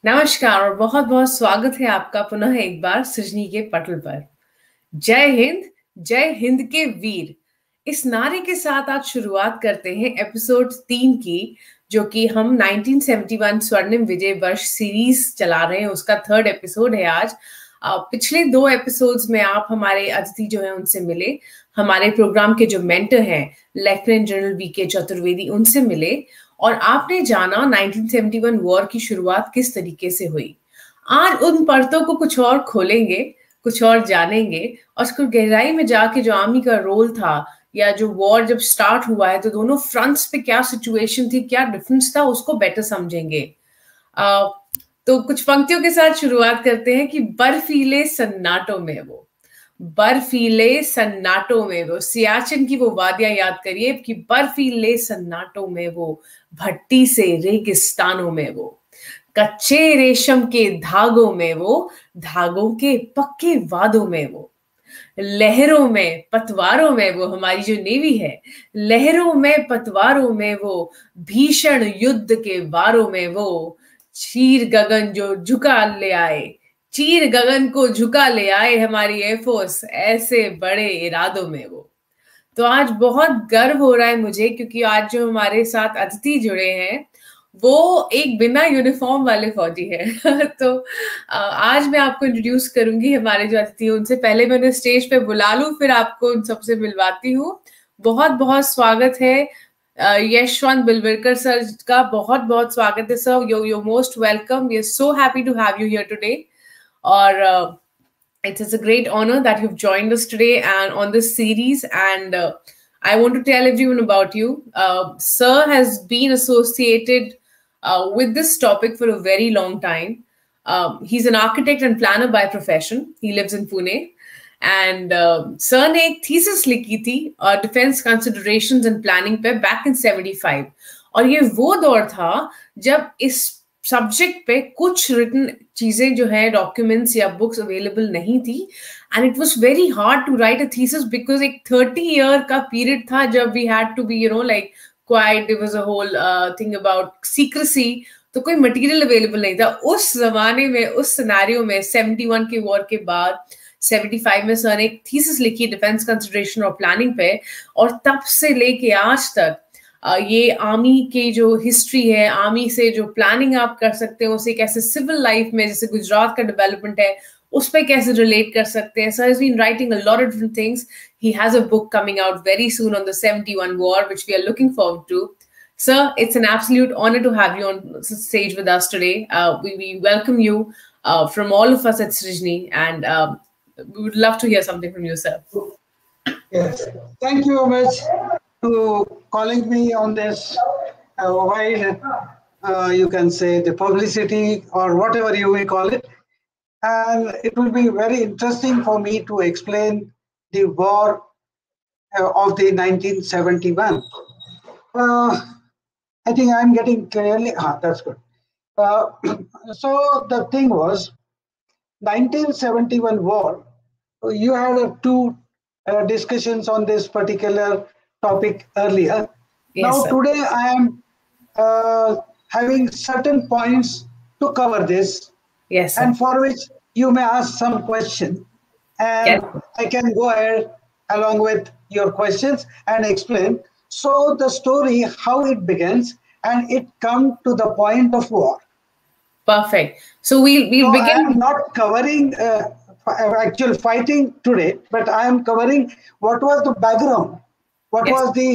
नमस्कार और बहुत बहुत स्वागत है आपका पुनः एक बार सृजनी के पटल पर। जय हिंद के वीर, इस नारे के साथ आज शुरुआत करते हैं एपिसोड 3 की, जो कि हम 1971 स्वर्णिम विजय वर्ष सीरीज चला रहे हैं। उसका 3rd एपिसोड है आज। पिछले 2 एपिसोड्स में आप हमारे अतिथि जो हैं उनसे मिले, हमारे प्रोग्राम के जो मेंटर हैं लेफ्टिनेंट जनरल वीके चतुर्वेदी, उनसे मिले और आपने जाना 1971 वॉर की शुरुआत किस तरीके से हुई। आज उन परतों को कुछ और खोलेंगे, कुछ और जानेंगे और उसको गहराई में जाके जो आर्मी का रोल था या जो वॉर जब स्टार्ट हुआ है तो दोनों फ्रंट्स पे क्या सिचुएशन थी, क्या डिफरेंस था, उसको बेटर समझेंगे। तो कुछ पंक्तियों के साथ शुरुआत करते हैं कि बर्फीले सन्नाटों में वो, बर्फीले सन्नाटों में वो, सियाचिन की वो वादियां याद करिए कि बर्फीले सन्नाटों में वो, भट्टी से रेगिस्तानों में वो, कच्चे रेशम के धागों में वो, धागों के पक्के वादों में वो, लहरों में पतवारों में वो, हमारी जो नेवी है, लहरों में पतवारों में वो, भीषण युद्ध के वारों में वो, चीर गगन जो झुका ले आए, चीर गगन को झुका ले आए हमारी एयरफोर्स ऐसे बड़े इरादों में वो। तो आज बहुत गर्व हो रहा है मुझे क्योंकि आज जो हमारे साथ अतिथि जुड़े हैं वो एक बिना यूनिफॉर्म वाले फौजी है। तो आज मैं आपको इंट्रोड्यूस करूंगी हमारे जो अतिथि हैं उनसे। पहले मैं उन्हें स्टेज पे बुला लूं, फिर आपको उन सबसे मिलवाती हूँ। बहुत बहुत स्वागत है यशवंत बिलविरकर सर का, बहुत बहुत स्वागत है sir. You most welcome, we are so happy to have you here today. और it's a great honor that you've joined us today and on this series. And I want to tell everyone about you. Sir has been associated with this topic for a very long time. He's an architect and planner by profession. He lives in Pune. And Sir ने एक thesis लिखी थी defense considerations and planning पे back in 75. और ये वो दौर था जब इस सब्जेक्ट पे कुछ रिटन चीजें जो है डॉक्यूमेंट्स या बुक्स अवेलेबल नहीं थी, and it was very hard to write a thesis because एक 30 ईयर का पीरियड था जब we had to be like quite, there was a whole thing about secrecy, तो कोई मटेरियल अवेलेबल नहीं था उस जमाने में। उस सिनेरियो में 71 के वॉर के बाद 75 में सर ने एक थीसिस लिखी डिफेंस कंसिडरेशन और प्लानिंग पे, और तब से लेके आज तक ये आर्मी की जो हिस्ट्री है, आर्मी से जो प्लानिंग आप कर सकते हो उसे कैसे सिविल लाइफ में, जैसे गुजरात का डेवलपमेंट है उस पर कैसे रिलेट कर सकते हैं। Sir has been writing a lot of different things. He has a book coming out very soon on the 71 war, which we are looking forward to. Sir, it's an absolute honor to have you on stage with us today. We welcome you from all of us at Srijni, and we would love to hear something from you, sir. Yes, thank you very much to calling me on this wide, you can say the publicity or whatever you may call it. And it will be very interesting for me to explain the war of the 1971. I think I'm getting clearly, that's good. So the thing was, 1971 war, you had two discussions on this particular topic earlier. Yes, now, sir. Today I am having certain points to cover this. Yes, sir. And for which you may ask some question, and Yes. I can go ahead along with your questions and explain. So the story, how it begins, and it come to the point of war. Perfect. So we'll begin. I am not covering actual fighting today, but I am covering what was the background, what Yes. was the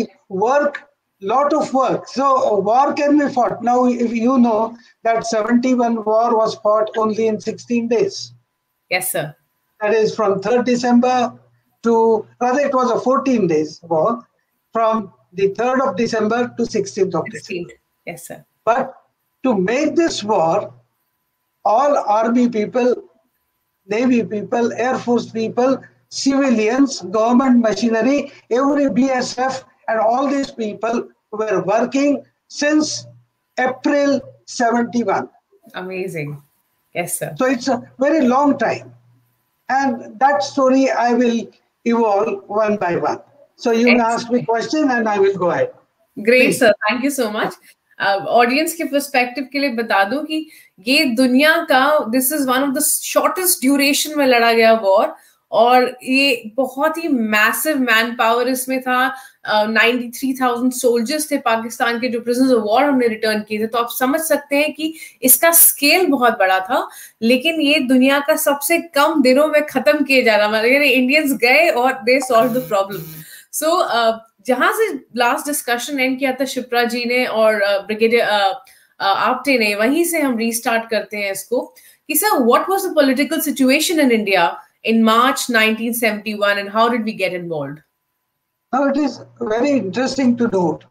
work, lot of work. So war can be fought. Now, if you know that 71 war was fought only in 16 days. Yes, sir. That is from 3rd December to, rather it was a 14 days war, from the 3rd of December to 16th of December. Yes, sir. But to make this war, all army people, navy people, air force people, civilians, government machinery, every BSF and all these people were working since April 71. Amazing. Yes, sir. So it's a very long time. And that story I will evolve one by one. So you may ask me question and I will go ahead. Great, Please. sir. Thank you so much. Audience के perspective के लिए बता दूं कि ये दुनिया का this is one of the shortest duration में लड़ा गया वॉर, और ये बहुत ही मैसिव मैन पावर इसमें था। 93,000 सोल्जर्स थे पाकिस्तान के जो प्रिजनर्स ऑफ वॉर हमने रिटर्न किए थे, तो आप समझ सकते हैं कि इसका स्केल बहुत बड़ा था। लेकिन ये दुनिया का सबसे कम दिनों में खत्म किए जा रहा, मतलब इंडियंस गए और दे सॉल्व द प्रॉब्लम। सो जहां से लास्ट डिस्कशन एंड किया था शिप्रा जी ने और ब्रिगेडियर आप्टे ने, वहीं से हम रीस्टार्ट करते हैं इसको कि sir what was the political situation in India in March 1971 and how did we get involved? Now it is very interesting to note,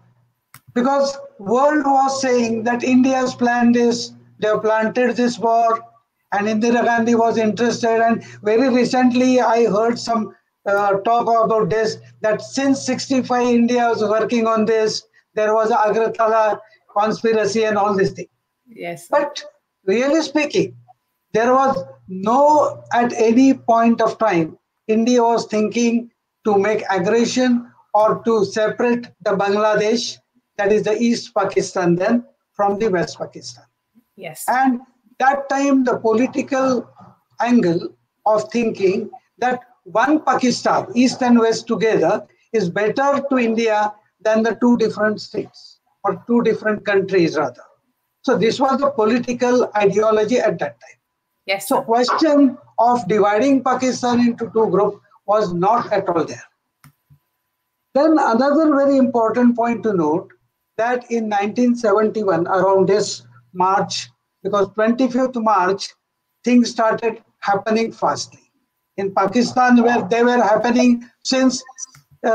because world was saying that India has planned this, they have planted this war, and Indira Gandhi was interested. And very recently I heard some talk about this, that since 65 India was working on this, there was Agratala conspiracy and all this thing. Yes. But really speaking, there was no, at any point of time, India was thinking to make aggression or to separate the Bangladesh, that is the East Pakistan then, from the West Pakistan. Yes. And that time the political angle of thinking that one Pakistan, East and West together, is better to India than the two different states, or two different countries rather. So this was the political ideology at that time. Yes. So question of dividing Pakistan into two groups was not at all there. Then another very important point to note, that in 1971, around this March, because 25th March, things started happening fastly. In Pakistan, where they were happening since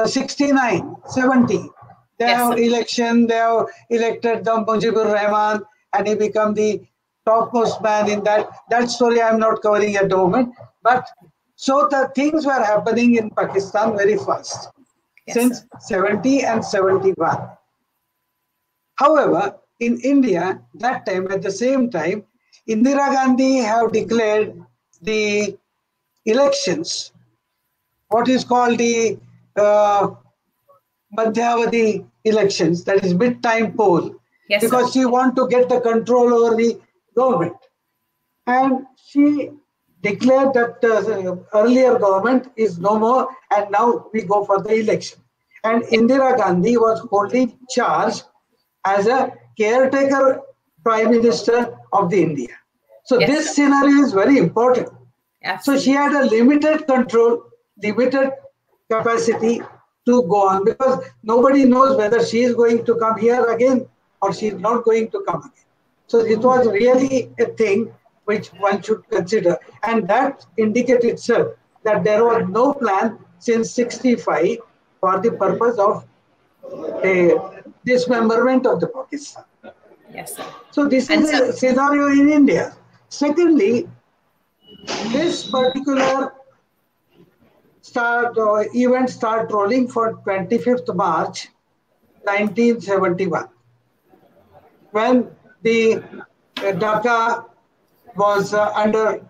69, 70. They have election, they have elected the Mujibur Rahman, and he became the topmost man in that story I am not covering at the moment. But so the things were happening in Pakistan very fast, since 70 and 71. However, in India, that time, at the same time, Indira Gandhi have declared the elections, what is called the Madhyavadi elections, that is mid-time poll, because she want to get the control over the government. And she declared that the earlier government is no more, and now we go for the election. And Indira Gandhi was holding charge as a caretaker Prime Minister of the India. So this scenario is very important. Absolutely. So she had a limited control, limited capacity to go on, because nobody knows whether she is going to come here again or she is not going to come again. So it was really a thing which one should consider. And that indicates itself that there was no plan since 65 for the purpose of a dismemberment of the Pakistan. Yes, sir. So this is a scenario in India. Secondly, this particular event start rolling for 25th March 1971, when the Dhaka was under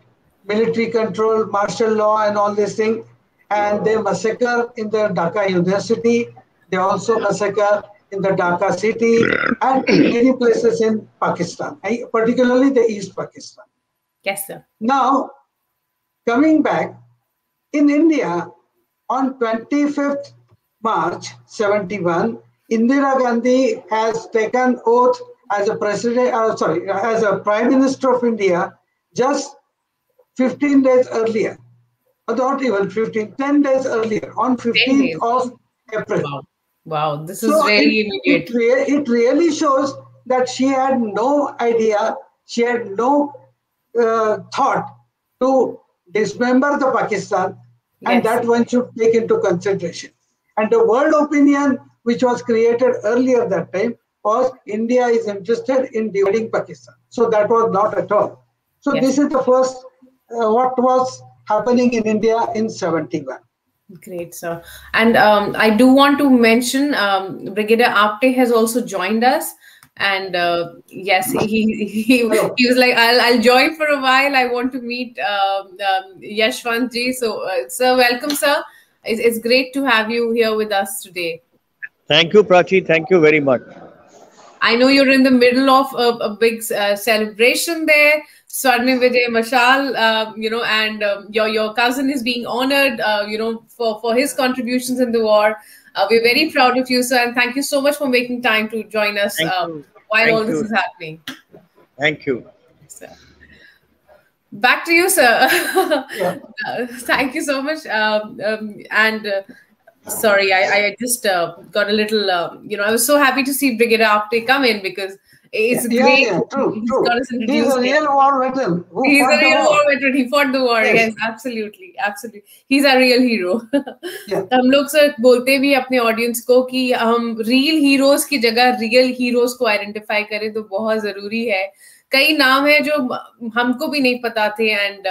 military control, martial law and all these things, and they massacre in the Dhaka University. They also massacre in the Dhaka city and many places in Pakistan, particularly the East Pakistan. Yes, sir. Now, coming back, in India, on 25th March 71, Indira Gandhi has taken oath as a as a Prime Minister of India just 15 days earlier, or not even 15, 10 days earlier, on 15th of April. Wow. Wow, this is very immediate. It really shows that she had no idea, she had no thought to dismember the Pakistan, and that one should take into consideration. And the world opinion which was created earlier that time was India is interested in dividing Pakistan. So that was not at all. So this is the first what was happening in India in 71. Great, sir. And I do want to mention Brigadier Apte has also joined us. And yes, he was like, I'll join for a while. I want to meet Yashwant ji. So, sir, welcome, sir. It's great to have you here with us today. Thank you, Prachi. Thank you very much. I know you're in the middle of a big celebration there. Swarnim Vijay Mashal, and your cousin is being honored, for his contributions in the war. We're very proud of you, sir, and thank you so much for making time to join us Thank you. while Thank all this you. is happening. Thank you. Sir. Back to you, sir. Yeah. Thank you so much. Sorry, I just got a little, I was so happy to see Brigadier Apte come in because it's great. Yeah, true. He's got us He's introduced a real war veteran. He's a real war veteran. He fought the war. Yes. Yes, absolutely. He's a real hero. Yeah. हम लोग sir बोलते भी अपने audience को कि हम real heroes की जगह रियल हीरोज को आइडेंटिफाई करें तो बहुत जरूरी है. कई नाम है जो हमको भी नहीं पता थे and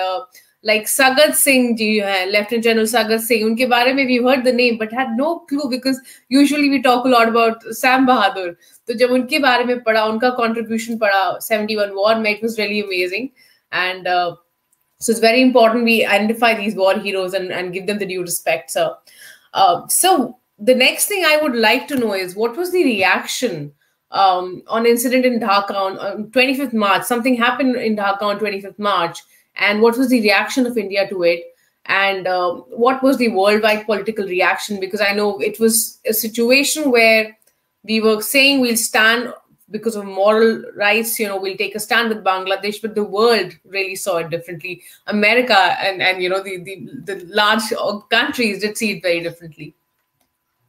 like Sagat Singh ji hai, Lieutenant General Sagat Singh, unke bare mein we've heard the name but had no clue because usually we talk a lot about Sam Bahadur. तो जब उनके बारे में पढ़ा, उनका contribution पढ़ा 71 war में, it was really amazing. And so it's very important we identify these war heroes and give them the due respect. So the next thing I would like to know is what was the reaction on incident in Dhaka on 25th March? Something happened in Dhaka on 25th March. And what was the reaction of India to it? And what was the worldwide political reaction? Because I know it was a situation where we were saying we'll stand because of moral rights, we'll take a stand with Bangladesh, but the world really saw it differently. America and the large countries did see it very differently.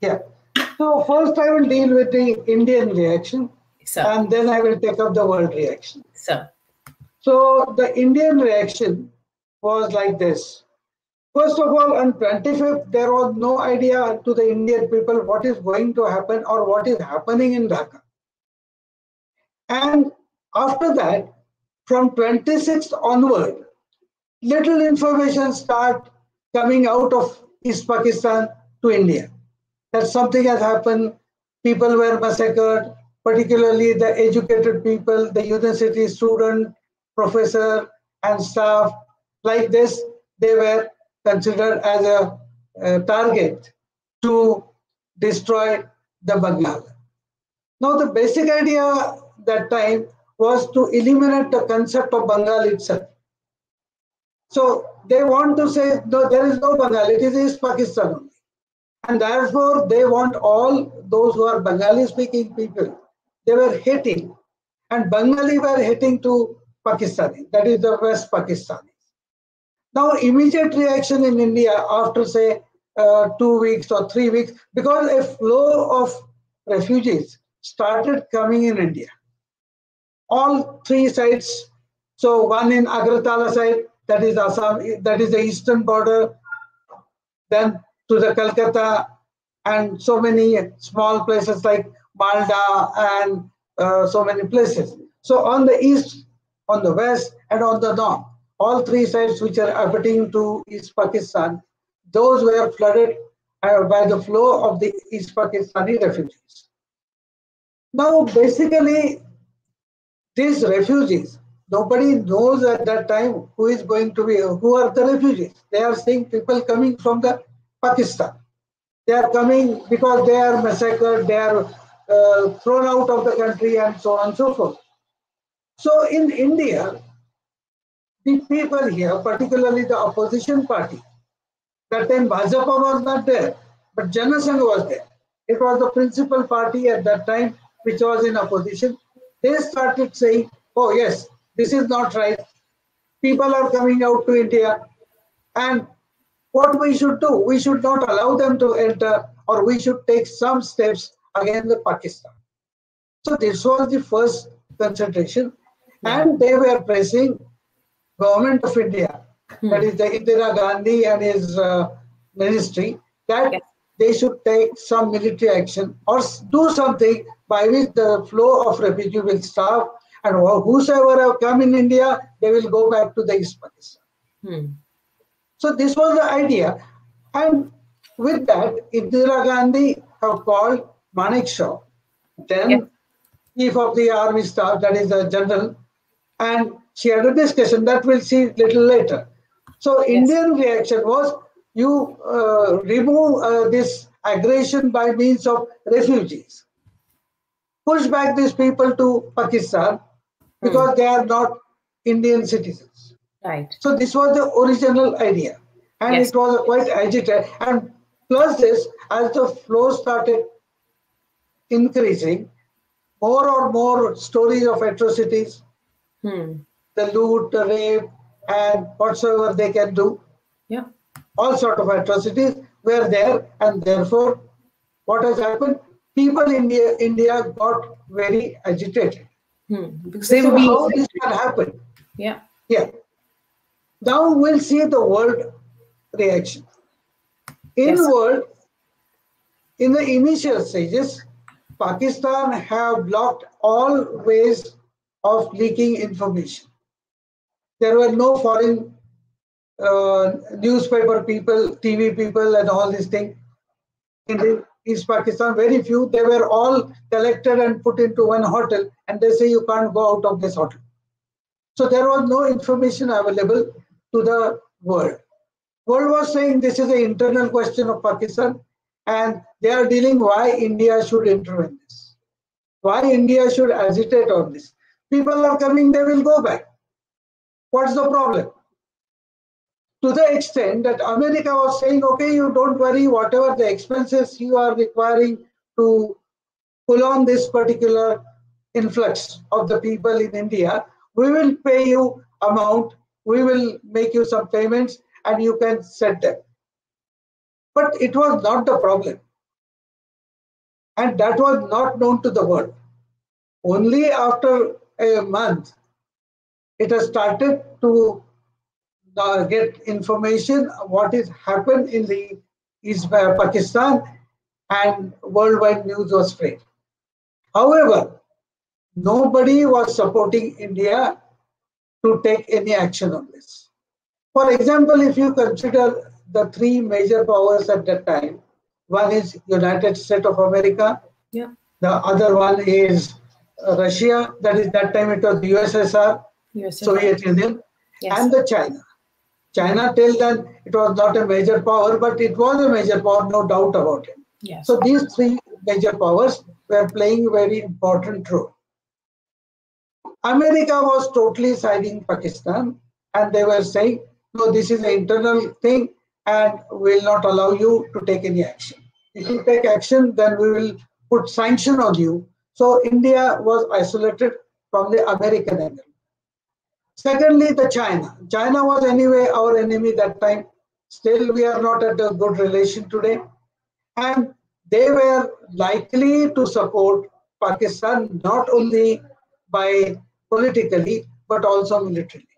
Yeah. So first I will deal with the Indian reaction, and then I will take up the world reaction. Sir. So the Indian reaction was like this. First of all, on 25th, there was no idea to the Indian people what is going to happen or what is happening in Dhaka. And after that, from 26th onward, little information start coming out of East Pakistan to India. That something has happened, people were massacred, particularly the educated people, the university student, professor and staff, like this, they were considered as a target to destroy the Bengal. Now the basic idea that time was to eliminate the concept of Bengal itself. So they want to say, no, there is no Bengal, it is East Pakistan only. And therefore they want all those who are Bengali speaking people, they were hating. And Bengali were hating to Pakistani, that is the West Pakistani. Now, immediate reaction in India after say 2 weeks or 3 weeks, because a flow of refugees started coming in India. All three sides. So one in Agratala side, that is Assam, that is the eastern border, then to the Calcutta and so many small places like Malda and so many places. So on the east, on the west and on the north, all three sides which are abutting to East Pakistan, those were flooded by the flow of the East Pakistani refugees. Now basically these refugees, nobody knows at that time who is going to be, who are the refugees. They are seeing people coming from the Pakistan. They are coming because they are massacred, they are thrown out of the country and so on and so forth. So in India, the people here, particularly the opposition party, that time Bhajapa was not there, but Jana Sangh was there. It was the principal party at that time which was in opposition. They started saying, oh yes, this is not right. People are coming out to India. And what we should do, we should not allow them to enter, or we should take some steps against the Pakistan. So this was the first concentration. And they were pressing government of India, that is the Indira Gandhi and his ministry, that they should take some military action or do something by which the flow of refugee will stop, and whosoever have come in India, they will go back to the East Pakistan. So this was the idea. And with that, Indira Gandhi have called Manik Shaw, then chief of the army staff, that is the general, and she had a discussion that we'll see little later. So Indian reaction was, you remove this aggression by means of refugees. push back these people to Pakistan because they are not Indian citizens. Right. So this was the original idea, and Yes. it was quite agitated. And plus this, as the flow started increasing, more or more stories of atrocities, the loot, the rape, and whatsoever they can do, Yeah. all sort of atrocities were there, and therefore, what has happened? People in India got very agitated. Because They they were said, being how this affected. can happen? Yeah. Yeah. Now we'll see the world reaction. In Yes. world, in the initial stages, Pakistan have blocked all ways of leaking information. There were no foreign newspaper people, TV people, and all these things in the East Pakistan. Very few. They were all collected and put into one hotel, and they say you can't go out of this hotel. So there was no information available to the world. World was saying this is an internal question of Pakistan, and they are dealing why India should intervene in this, why India should agitate on this. People are coming, they will go back. What's the problem? To the extent that America was saying, okay, you don't worry, whatever the expenses you are requiring to pull on this particular influx of the people in India, we will pay you amount, we will make you some payments, and you can set them. But it was not the problem. And that was not known to the world. Only after a month, it has started to get information what is happened in the East Pakistan, and worldwide news was spread. However, nobody was supporting India to take any action on this. For example, if you consider the three major powers at that time, one is United States of America, Yeah. the other one is Russia, that is that time it was the USSR, Soviet Union, Yes. and the China. China till then it was not a major power, but it was a major power, no doubt about it. Yes. So these three major powers were playing a very important role. America was totally siding Pakistan, and they were saying, no, this is an internal thing and will not allow you to take any action. If you take action, then we will put sanction on you. So India was isolated from the American angle. Secondly, the China. China was anyway our enemy that time. Still, we are not at a good relation today. And they were likely to support Pakistan not only by politically, but also militarily.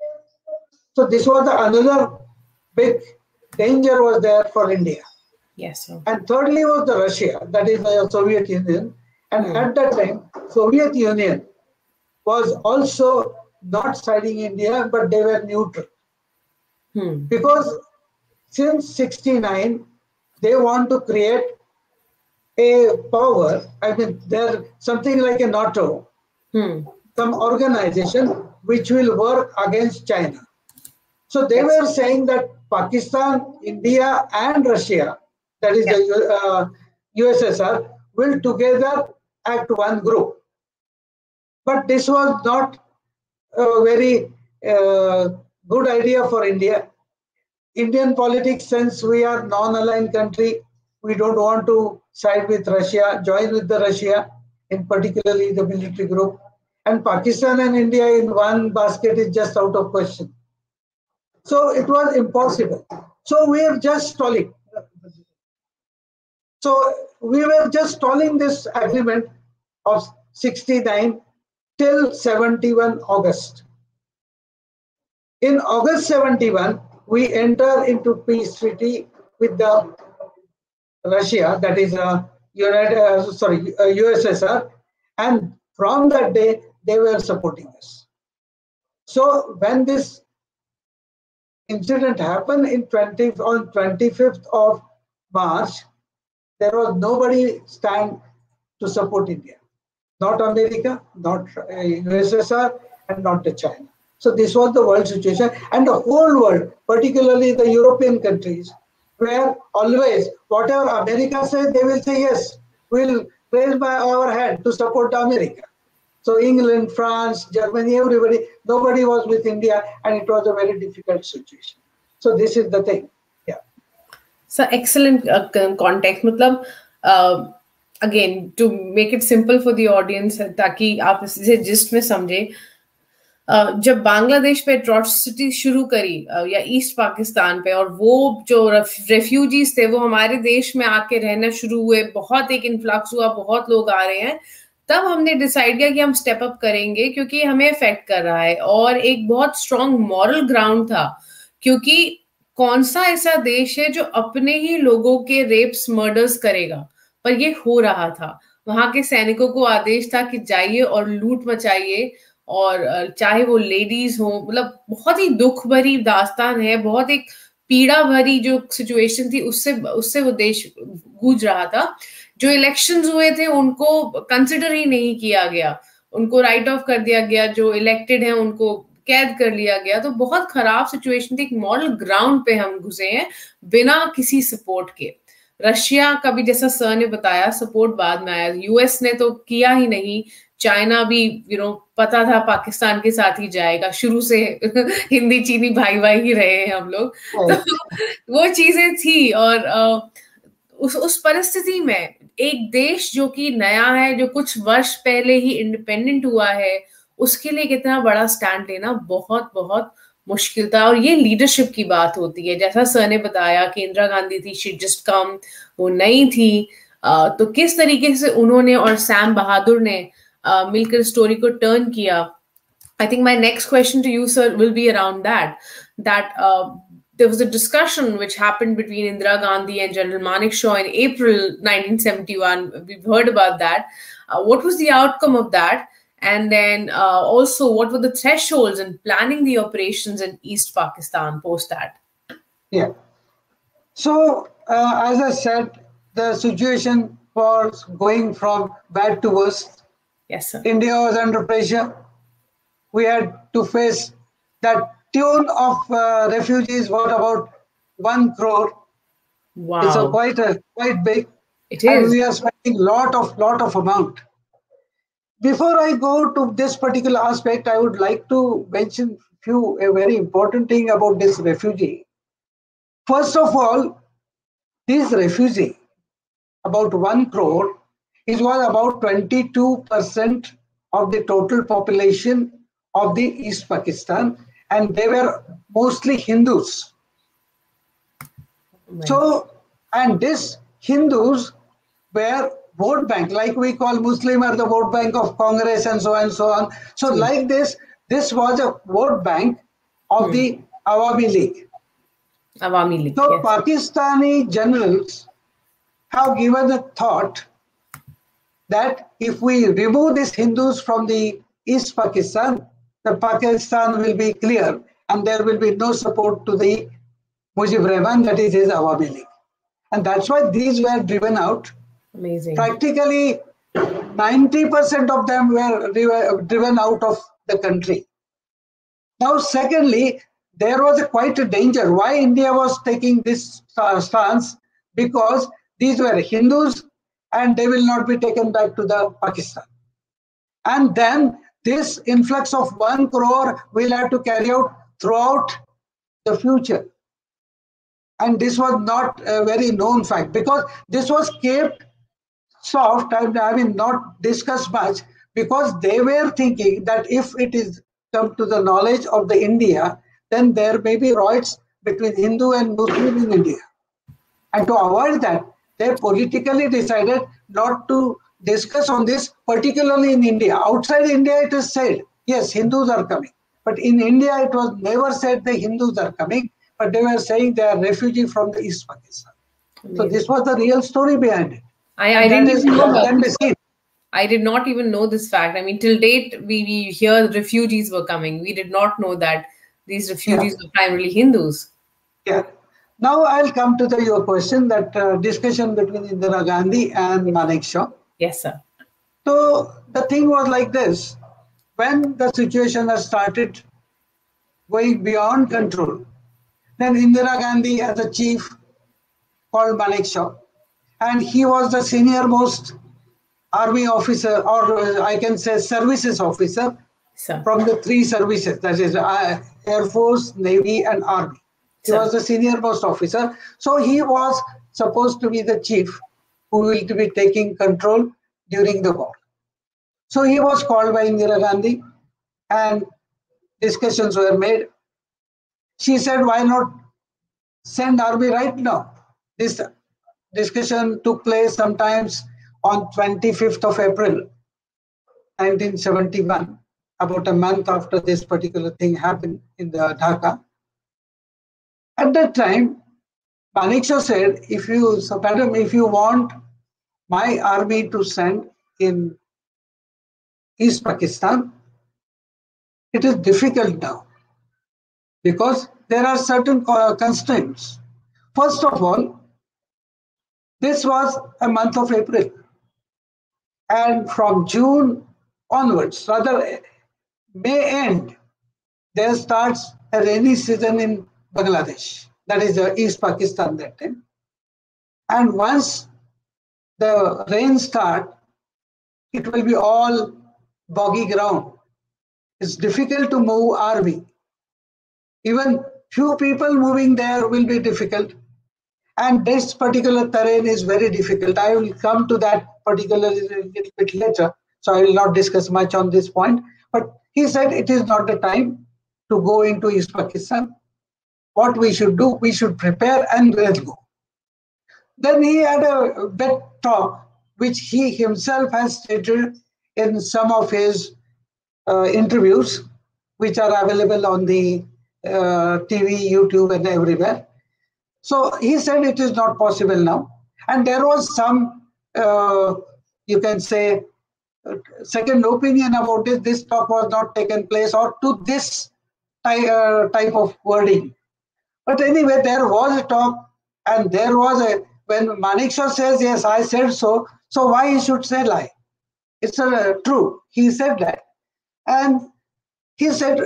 So this was another big danger was there for India. Yes. Sir. And thirdly was the Russia, that is the Soviet Union. And at that time, Soviet Union was also not siding India, but they were neutral. Because since 69, they want to create a power. I mean, they're something like a NATO, some organization which will work against China. So they were saying that Pakistan, India, and Russia, that is the USSR, will together act one group. But this was not a very good idea for India. Indian politics, since we are non-aligned country, we don't want to side with Russia, join with the Russia, in particularly the military group. And Pakistan and India in one basket is just out of question. So it was impossible. So we are just stalling. So we were just stalling this agreement of 69 till 71 August. In August 71, we enter into peace treaty with the Russia, that is USSR, and from that day they were supporting us. So when this incident happened on 25th of March, there was nobody stand to support India, not America, not USSR, and not the China. So this was the world situation, and the whole world, particularly the European countries, where always whatever America says, they will say yes, we'll raised by our hand to support America. So England, France, Germany, everybody, nobody was with India, and it was a very difficult situation. So this is the thing. Yeah. So excellent context. मतलब again to make it simple for the audience ताकि आप इसे gist में समझे. जब बांग्लादेश पे atrocity शुरू करी या ईस्ट पाकिस्तान पे, और वो जो रेफ्यूजीज थे वो हमारे देश में आके रहना शुरू हुए, बहुत एक इन्फ्लक्स हुआ, बहुत लोग आ रहे हैं, तब हमने डिसाइड किया कि हम स्टेप अप करेंगे क्योंकि हमें अफेक्ट कर रहा है. और एक बहुत स्ट्रॉन्ग मॉरल ग्राउंड था, क्योंकि कौन सा ऐसा देश है जो अपने ही लोगों के रेप्स मर्डर्स करेगा, पर ये हो रहा था. वहां के सैनिकों को आदेश था कि जाइए और लूट मचाइए, और चाहे वो लेडीज हो, मतलब बहुत ही दुख भरी दास्तान है, बहुत एक पीड़ा भरी जो सिचुएशन थी, उससे उससे वो देश गूंज रहा था. जो इलेक्शंस हुए थे उनको कंसिडर ही नहीं किया गया, उनको राइट ऑफ कर दिया गया, जो इलेक्टेड हैं उनको कैद कर लिया गया. तो बहुत खराब सिचुएशन थी. एक मॉरल ग्राउंड पे हम घुसे हैं बिना किसी सपोर्ट के. रशिया का भी, जैसा सर ने बताया, सपोर्ट बाद में आया. यूएस ने तो किया ही नहीं. चाइना भी पता था पाकिस्तान के साथ ही जाएगा, शुरू से हिंदी चीनी भाई भाई ही रहे हैं हम लोग. तो वो चीजें थी. और उस परिस्थिति में एक देश जो कि नया है, जो कुछ वर्ष पहले ही इंडिपेंडेंट हुआ है, उसके लिए कितना बड़ा स्टैंड लेना बहुत बहुत मुश्किल था. और ये लीडरशिप की बात होती है. जैसा सर ने बताया कि इंदिरा गांधी थी, शी जस्ट कम, वो नई थी. तो किस तरीके से उन्होंने और सैम बहादुर ने मिलकर स्टोरी को टर्न किया. I think my next question to you, sir, will be around that there was a discussion which happened between Indira Gandhi and General Manekshaw in April 1971. We've heard about that. What was the outcome of that? And then also, what were the thresholds in planning the operations in East Pakistan post that? Yeah. So, as I said, the situation was going from bad to worse. Yes, sir. India was under pressure. We had to face that tune of refugees, what about 1 crore? Wow. It's quite big. It is. And we are spending lot of amount. Before I go to this particular aspect, I would like to mention a very important thing about this refugee. First of all, this refugee, about 1 crore, was about 22% of the total population of the East Pakistan, and they were mostly Hindus. Right. So, and these Hindus were vote bank, like we call Muslim are the vote bank of Congress and so on and so on. So like this was a vote bank of the Awami League. Awami League. So yes. Pakistani generals have given a thought that if we remove these Hindus from the East Pakistan, the Pakistan will be clear and there will be no support to the Mujib Rahman, that is his Awami League. And that's why these were driven out. Amazing. Practically 90% of them were driven out of the country. Now, secondly, there was quite a danger. Why India was taking this stance? Because these were Hindus and they will not be taken back to the Pakistan. And then this influx of 1 crore will have to carry out throughout the future. And this was not a very known fact, because this was kept soft and not discussed much, because they were thinking that if it is come to the knowledge of the India, then there may be riots between Hindu and Muslim in India. And to avoid that, they politically decided not to discuss on this, particularly in India. Outside India, it is said, yes, Hindus are coming. But in India, it was never said the Hindus are coming, but they were saying they are refugees from the East Pakistan. Amazing. So this was the real story behind it. I didn't even know that. I did not even know this fact. I mean, till date, we hear refugees were coming. We did not know that these refugees were primarily Hindus. Yeah. Now I'll come to your question, that discussion between Indira Gandhi and Manekshaw. Yes, sir. So the thing was like this. When the situation has started going beyond control, then Indira Gandhi as a chief called Manekshaw, and he was the senior most army officer, or I can say services officer, from the three services, that is Air Force, Navy, and Army. He was the senior most officer. So he was supposed to be the chief who will be taking control during the war. So he was called by Indira Gandhi and discussions were made. She said, why not send army right now? This discussion took place sometimes on 25th of April, 1971, about a month after this particular thing happened in the Dhaka. At that time, Manekshaw said, madam, if you want my army to send in East Pakistan, it is difficult now because there are certain constraints. First of all, this was a month of April. And from June onwards, rather May end, there starts a rainy season in Bangladesh. That is East Pakistan that time. And once the rain starts, it will be all boggy ground. It's difficult to move army. Even few people moving there will be difficult. And this particular terrain is very difficult. I will come to that particularly a little bit later. So I will not discuss much on this point. But he said it is not the time to go into East Pakistan. What we should do, we should prepare and let's go. Then he had a big talk, which he himself has stated in some of his interviews, which are available on the TV, YouTube, and everywhere. So he said it is not possible now. And there was some, you can say, second opinion about it. This talk was not taken place or to this type of wording. But anyway, there was a talk and there was when Manekshaw says, yes, I said so, so why he should say lie? It's true. He said that. And he said,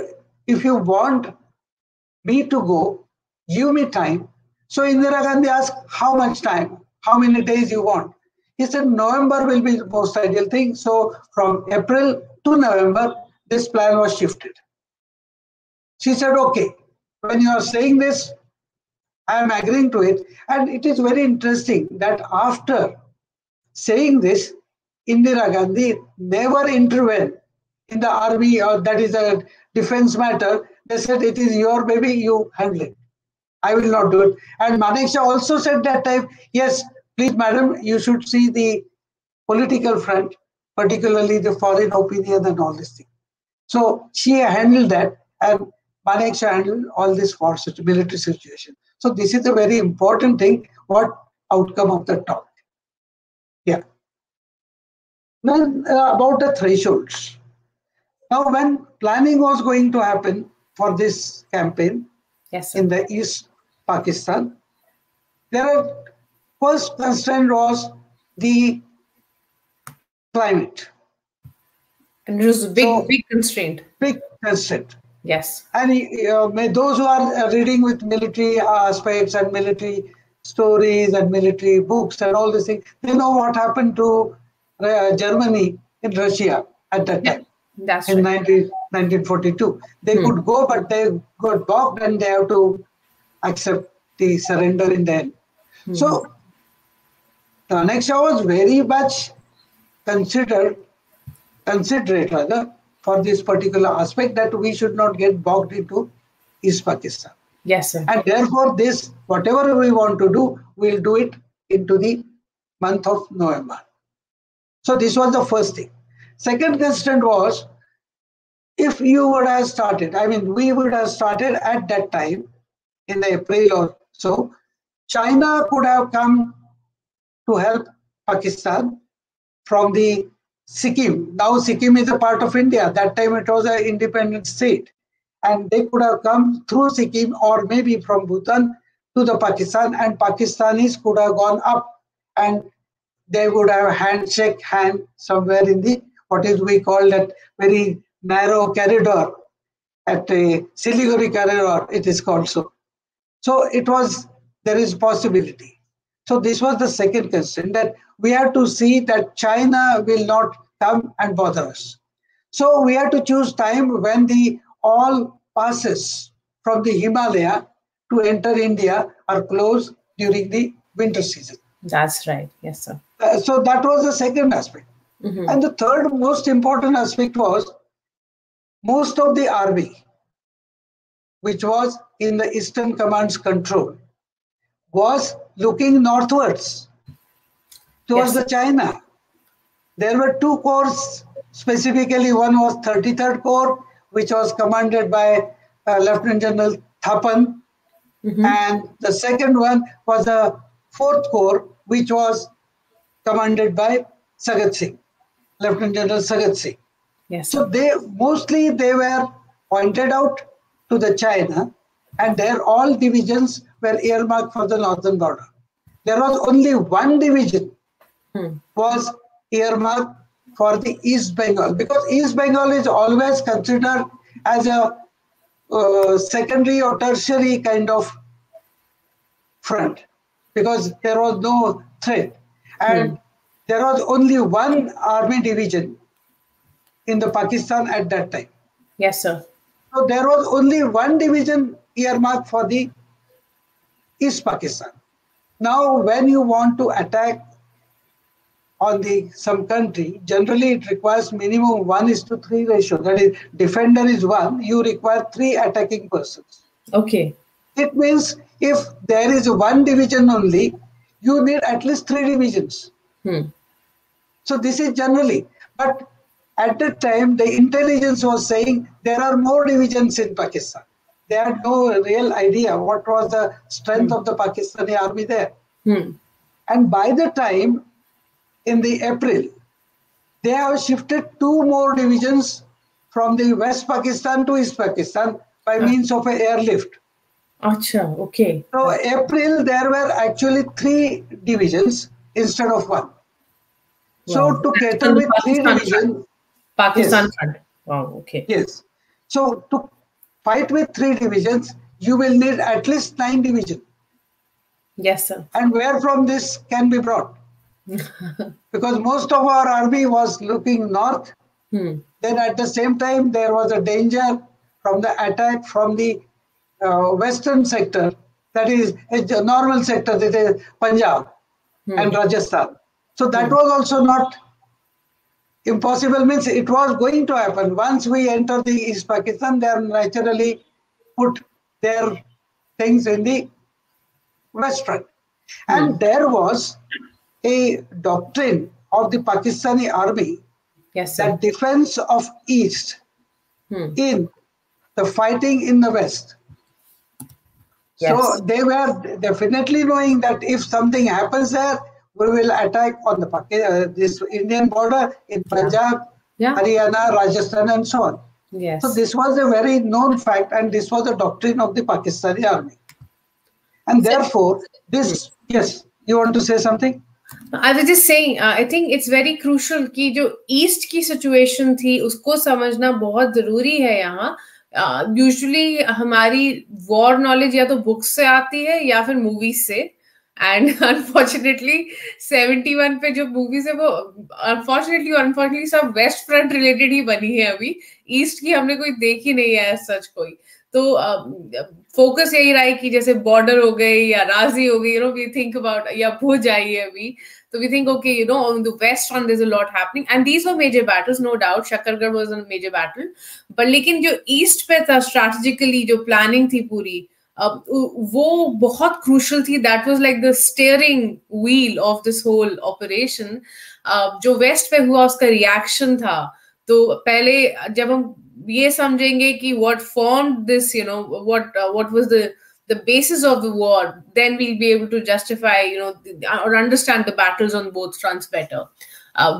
if you want me to go, give me time. So Indira Gandhi asked, how much time? How many days you want? He said, November will be the most ideal thing. So from April to November, this plan was shifted. She said, okay, when you are saying this, I am agreeing to it. And it is very interesting that after saying this, Indira Gandhi never intervened in the army, or that is a defense matter. They said, it is your baby, you handle it. I will not do it. And Manekshaw also said that time, yes, please, madam, you should see the political front, particularly the foreign opinion and all this thing. So she handled that, and Manekshaw handled all this military situation. So this is a very important thing, what outcome of the talk. Yeah. Then about the thresholds. Now, when planning was going to happen for this campaign in the East Pakistan, first constraint was the climate. And it was a big constraint. Big constraint. Yes. And those who are reading with military aspects and military stories and military books and all these things, they know what happened to Germany in Russia at that time. That's in right. 1942. They could go, but they got blocked and they have to accept the surrender in the end. So Manekshaw was very much considerate rather for this particular aspect, that we should not get bogged into East Pakistan. Yes, sir. And therefore this, whatever we want to do, we'll do it into the month of November. So this was the first thing. Second constraint was, if you would have started, I mean, we would have started at that time in April or so, China could have come to help Pakistan from the Sikkim. Now Sikkim is a part of India. That time it was an independent state. And they could have come through Sikkim or maybe from Bhutan to the Pakistan, and Pakistanis could have gone up and they would have shake hand somewhere in the, what is we call that very narrow corridor at a Siliguri corridor, it is called so. So it was, there is possibility. So this was the second constraint, that we had to see that China will not come and bother us. So we had to choose time when the all passes from the Himalaya to enter India are closed during the winter season. That's right. Yes, sir. So that was the second aspect. Mm-hmm. And the third most important aspect was most of the army, which was in the Eastern Command's control, was looking northwards towards the China. There were two corps specifically. One was 33rd Corps, which was commanded by Lieutenant General Thapan. Mm-hmm. And the second one was the 4th Corps, which was commanded by Sagat Singh, Lieutenant General Sagat Singh. Yes. So they were pointed out to the China, and their all divisions were earmarked for the northern border. There was only one division was earmarked for the East Bengal, because East Bengal is always considered as a secondary or tertiary kind of front, because there was no threat. And there was only one army division in the Pakistan at that time. Yes, sir. So there was only one division earmarked for the East Pakistan. Now, when you want to attack on some country, generally it requires minimum 1:3 ratio. That is, defender is 1, you require 3 attacking persons. Okay. It means if there is one division only, you need at least 3 divisions. So this is generally. But at that time, the intelligence was saying there are more divisions in Pakistan. They had no real idea what was the strength of the Pakistani army there. And by the time, in the April, they have shifted 2 more divisions from the West Pakistan to East Pakistan by means of an airlift. Acha, okay. So April, there were actually 3 divisions instead of 1. Wow. So to cater with 3 divisions, Pakistan front. Wow, okay. Yes. So to fight with 3 divisions, you will need at least 9 divisions. Yes, sir. And where from this can be brought? Because most of our army was looking north. Then at the same time, there was a danger from the attack from the western sector. That is a normal sector, that is Punjab and Rajasthan. So that was also not impossible, means it was going to happen. Once we enter the East Pakistan, they are naturally put their things in the West front. And there was a doctrine of the Pakistani army, that defense of East in the fighting in the West. So they were definitely knowing that if something happens there, we will attack on the this Indian border in Punjab, Haryana, Rajasthan, and so on. Yes. So this was a very known fact, and this was a doctrine of the Pakistani army. And therefore, this, yes, you want to say something? I was just saying, I think it's very crucial कि जो East की situation थी, उसको समझना बहुत जरूरी है यहाँ. Usually हमारी war knowledge या तो books से आती है या फिर movies से. And unfortunately, 71 पे जो movies है वो unfortunately सब West front related ही बनी है अभी. East की हमने कोई देखी नहीं है सच कोई. तो फोकस यही रहा है कि जैसे बॉर्डर हो गई या राजी हो गई, वी थिंक अबाउट, या भूज आई है अभी, तो we think okay on the west front there is a lot happening and these were major battles, no doubt. Shakargarh was a major battle, but लेकिन जो ईस्ट पे था स्ट्रैटेजिकली जो प्लानिंग थी पूरी, वो बहुत क्रूशल थी. That was like the steering wheel of this whole operation. जो वेस्ट पे हुआ उसका रिएक्शन था. तो पहले जब हम ये समझेंगे कि what formed this, what was the basis of the war, then we'll be able to justify, or understand the battles on both fronts better.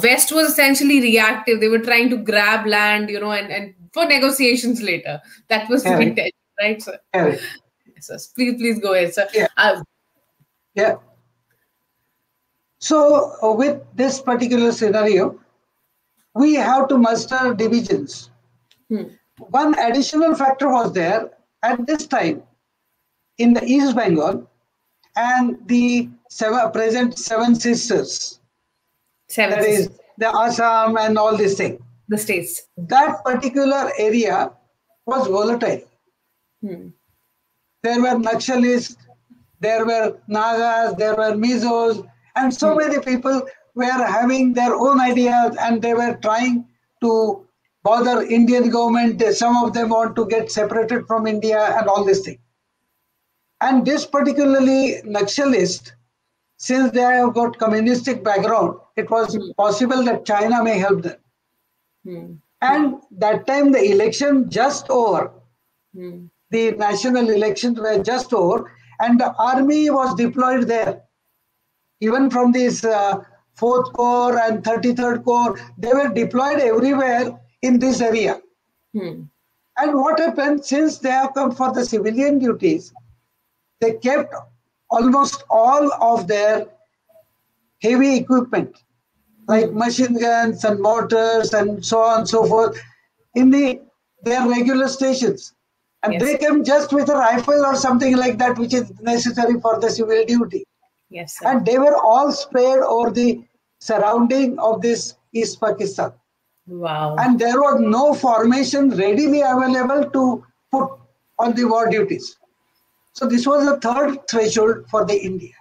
West was essentially reactive. They were trying to grab land, and for negotiations later. That was the intention, right, sir? Yes, sir. Please go ahead, sir. Yeah. So with this particular scenario, we have to muster divisions. One additional factor was there at this time in the East Bengal, and the present seven sisters. Seven That is sisters. the Assam and all these things. The states. That particular area was volatile. There were Naxalists, there were Nagas, there were Mizos, and so many people were having their own ideas, and they were trying to bother Indian government. Some of them want to get separated from India and all this thing. And this particularly Naxalist, since they have got communistic background, it was possible that China may help them. And that time the election just over. The national elections were just over, and the army was deployed there. Even from this 4th Corps and 33rd Corps, they were deployed everywhere in this area. And what happened, since they have come for the civilian duties, they kept almost all of their heavy equipment, like machine guns and mortars and so on and so forth, in their regular stations. And they came just with a rifle or something like that, which is necessary for the civil duty. Yes, sir. And they were all spread over the surrounding of this East Pakistan. Wow. And there was no formation readily available to put on the war duties. So this was the third threshold for the India.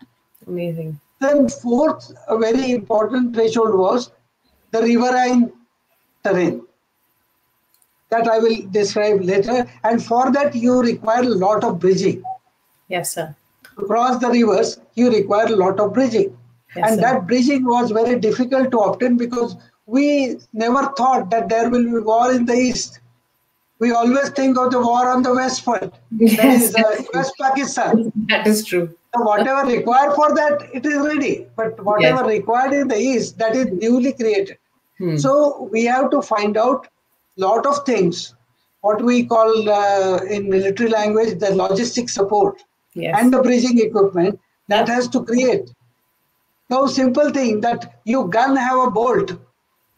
Amazing. Then fourth, a very important threshold was the riverine terrain. That I will describe later. And for that, you require a lot of bridging. Yes, sir. To cross the rivers, you require a lot of bridging. Yes, and sir. that bridging was very difficult to obtain because we never thought that there will be war in the east. We always think of the war on the west front. Yes, that is West Pakistan. That is true. So whatever required for that, it is ready. But whatever required in the east, that is newly created. So we have to find out lot of things, what we call in military language, the logistic support and the bridging equipment that has to create. No simple thing that you gun have a bolt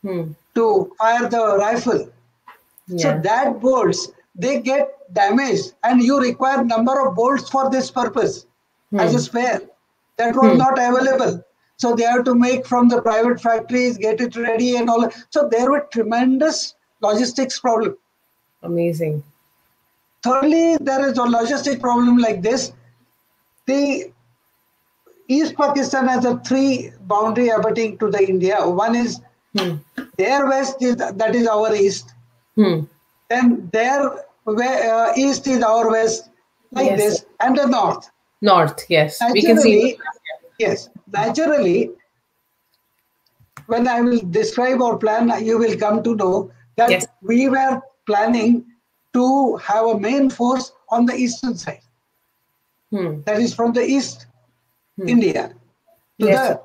to fire the rifle. So that bolts, they get damaged and you require number of bolts for this purpose as a spare. That was not available. So they have to make from the private factories, get it ready and all. So there were tremendous logistics problem. Amazing. Thirdly, there is a logistic problem like this. The East Pakistan has a three boundary abutting to the India. One is their west, that is our east. Then their east is our west, like this, and the north. North, yes. Naturally, we can see. Yes, naturally, when I will describe our plan, you will come to know that we were planning to have a main force on the eastern side. That is from the east India to the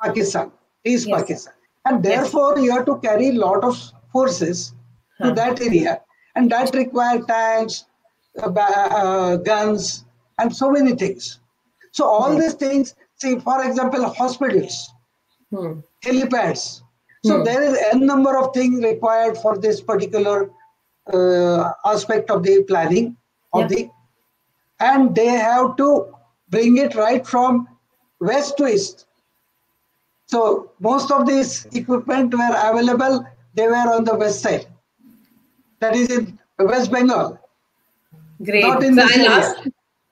Pakistan, East Pakistan. And therefore, you have to carry a lot of forces to that area. And that requires tanks, guns, and so many things. So all these things, see, for example, hospitals, helipads. So there is n number of things required for this particular aspect of the planning of the, and they have to bring it right from west to east. So most of these equipment were available, they were on the west side. That is in West Bengal. Great. Not in this area.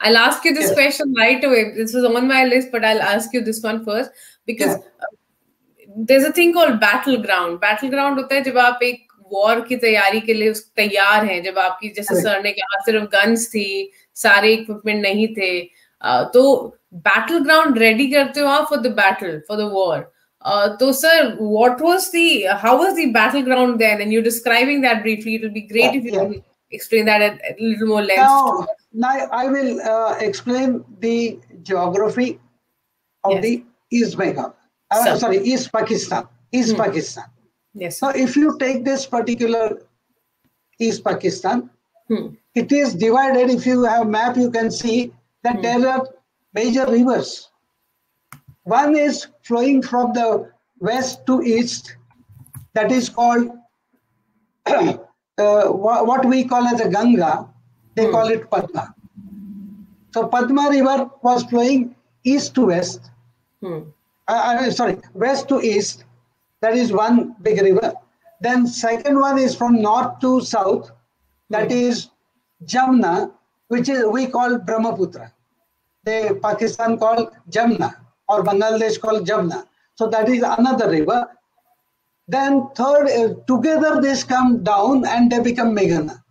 I'll ask you this question right away. This was on my list, but I'll ask you this one first because there's a thing called battleground. Battleground होता है जब आप एक war की तैयारी के लिए तैयार हैं, जब आपकी जैसे सर ने कहा सिर्फ guns थी, सारे equipment नहीं थे, तो battleground ready करते हो आप for the battle, for the war. So sir, how was the battleground then? And you're describing that briefly. It will be great if you can explain that at a little more length. Now I will explain the geography of the East Bengal. East Pakistan. East Pakistan. Yes. So if you take this particular East Pakistan, it is divided. If you have map, you can see that there are major rivers. One is flowing from the west to east. That is called what we call as a Ganga. They call it Padma. So Padma river was flowing east to west. Sorry, west to east. That is one big river. Then second one is from north to south. That is Jamna, which is we call Brahmaputra. Pakistan called Jamna, or Bangladesh called Jamna. So that is another river. Then third, together these come down and they become Meghna.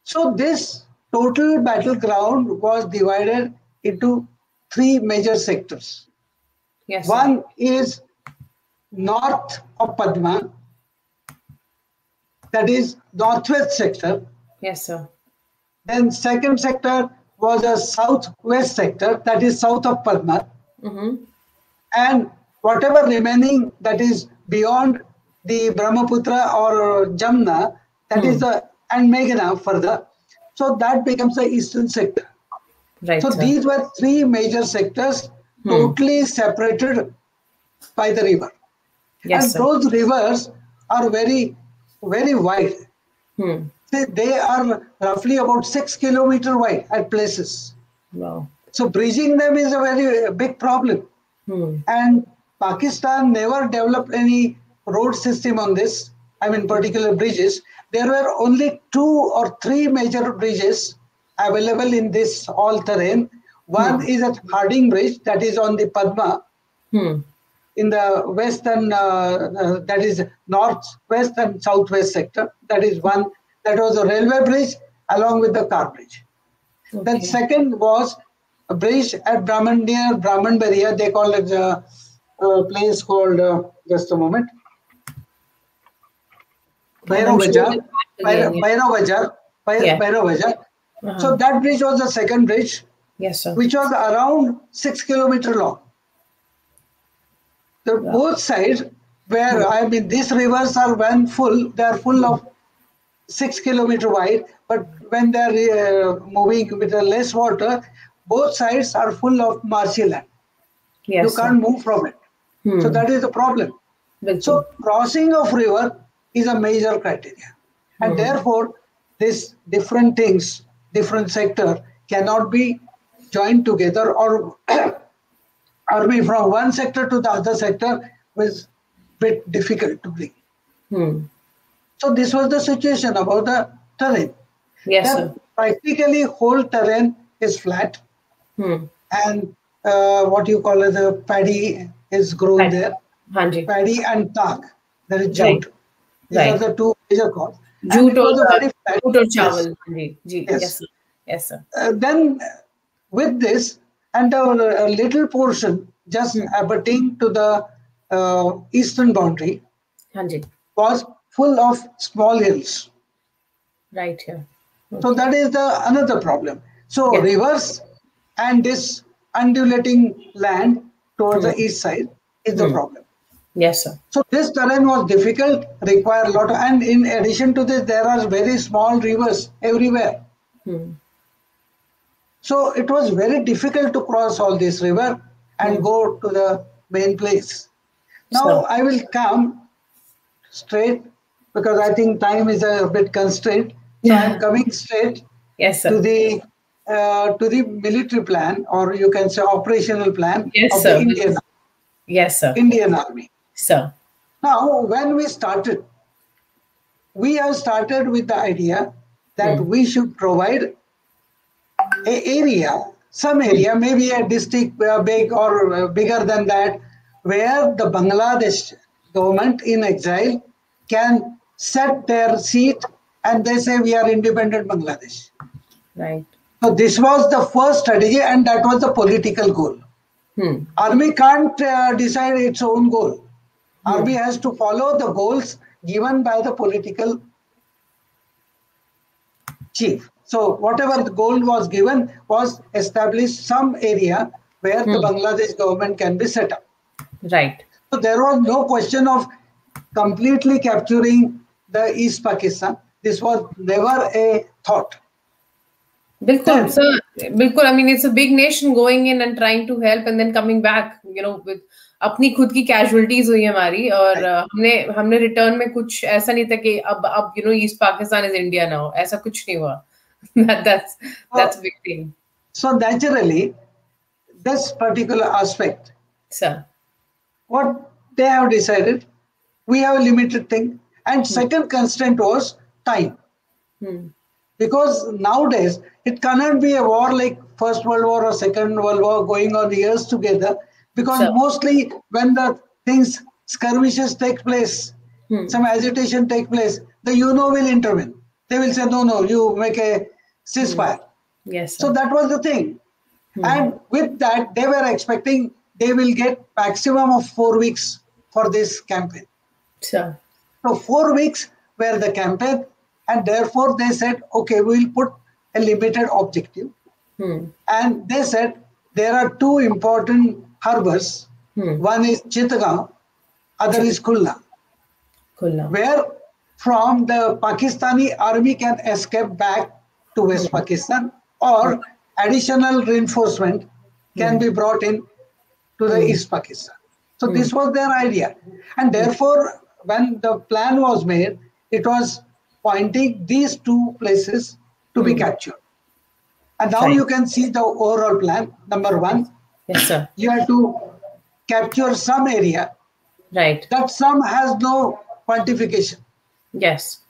So this total battleground was divided into three major sectors. Yes. One is north of Padma, that is northwest sector. Yes, sir. Then second sector was a southwest sector, that is south of Padma. And whatever remaining that is beyond the Brahmaputra or Jamna, that is and Meghna further. So that becomes the eastern sector. Right. So these were three major sectors totally separated by the river. Yes, and sir. Those rivers are very, very wide. They are roughly about 6 kilometers wide at places. Wow. So bridging them is a very big problem. And Pakistan never developed any road system on this, particular bridges. There were only 2 or 3 major bridges available in this all terrain. One is at Harding Bridge, that is on the Padma, in the western, that is northwest and southwest sector. That is one. That was a railway bridge along with the car bridge. Okay. Then second was a bridge at near Brahmanbaria. They call it a place called, just a moment, Bhairav Bajar. So that bridge was the second bridge, yes, sir, which was around 6 kilometers long. So both sides, where these rivers are when full, they are full of 6 kilometers wide, but when they are moving with less water, both sides are full of marshy land. Yes, you can't move from it. So that is the problem. So crossing of river is a major criteria. And therefore, these different things, different sector cannot be joined together or be from one sector to the other sector was a bit difficult to bring. So this was the situation about the terrain. Yes, sir. Practically whole terrain is flat. And what you call as a paddy is grown there. Paddy and tak, there is jute. These are the two major crops. Jute or chawal. Yes, sir. Yes, sir. Then with this, and a little portion just abutting to the eastern boundary was full of small hills. Right here. Okay. So that is another problem. So rivers and this undulating land towards the east side is the problem. Yes, sir. So this terrain was difficult, required a lot of, and in addition to this, there are very small rivers everywhere. So it was very difficult to cross all this river and go to the main place. Now I will come straight because I think time is a bit constrained. So I am coming straight to the military plan, or you can say operational plan of the Indian Army. Yes, sir. Indian Army. Sir. Now, when we have started with the idea that we should provide some area, maybe a district big or bigger than that, where the Bangladesh government in exile can set their seat and they say we are independent Bangladesh. Right. So this was the first strategy and that was the political goal. Army can't decide its own goal. Army has to follow the goals given by the political chief. So whatever the goal was given was establish some area where the Bangladesh government can be set up. Right. So there was no question of completely capturing the East Pakistan. This was never a thought. Bilkul, sir. Bilkul. I mean, it's a big nation going in and trying to help and then coming back, with अपनी खुद की casualties हुई हमारी और हमने return में कुछ ऐसा नहीं था कि अब East Pakistan is India now. ऐसा कुछ नहीं हुआ. That's a big thing. So naturally, this particular aspect, Sir. what they have decided, we have a limited thing. And second constraint was time. Because nowadays, it cannot be a war like First World War or Second World War going on years together. Because Sir. mostly when the things, skirmishes take place, some agitation take place, the UNO will intervene. They will say, no, you make a ceasefire. Yes, sir. So that was the thing. And with that, they were expecting they will get maximum of 4 weeks for this campaign. Sure. So 4 weeks were the campaign, and therefore they said, okay, we'll put a limited objective. And they said there are two important harbors. One is Chittagaon, other is Khulna, where from the Pakistani army can escape back to West Pakistan, or additional reinforcement can be brought in to the East Pakistan. So this was their idea. And therefore, when the plan was made, it was pointing these two places to be captured. And now you can see the overall plan. Number one, yes, sir. You have to capture some area. Right. That some has no quantification. Yes.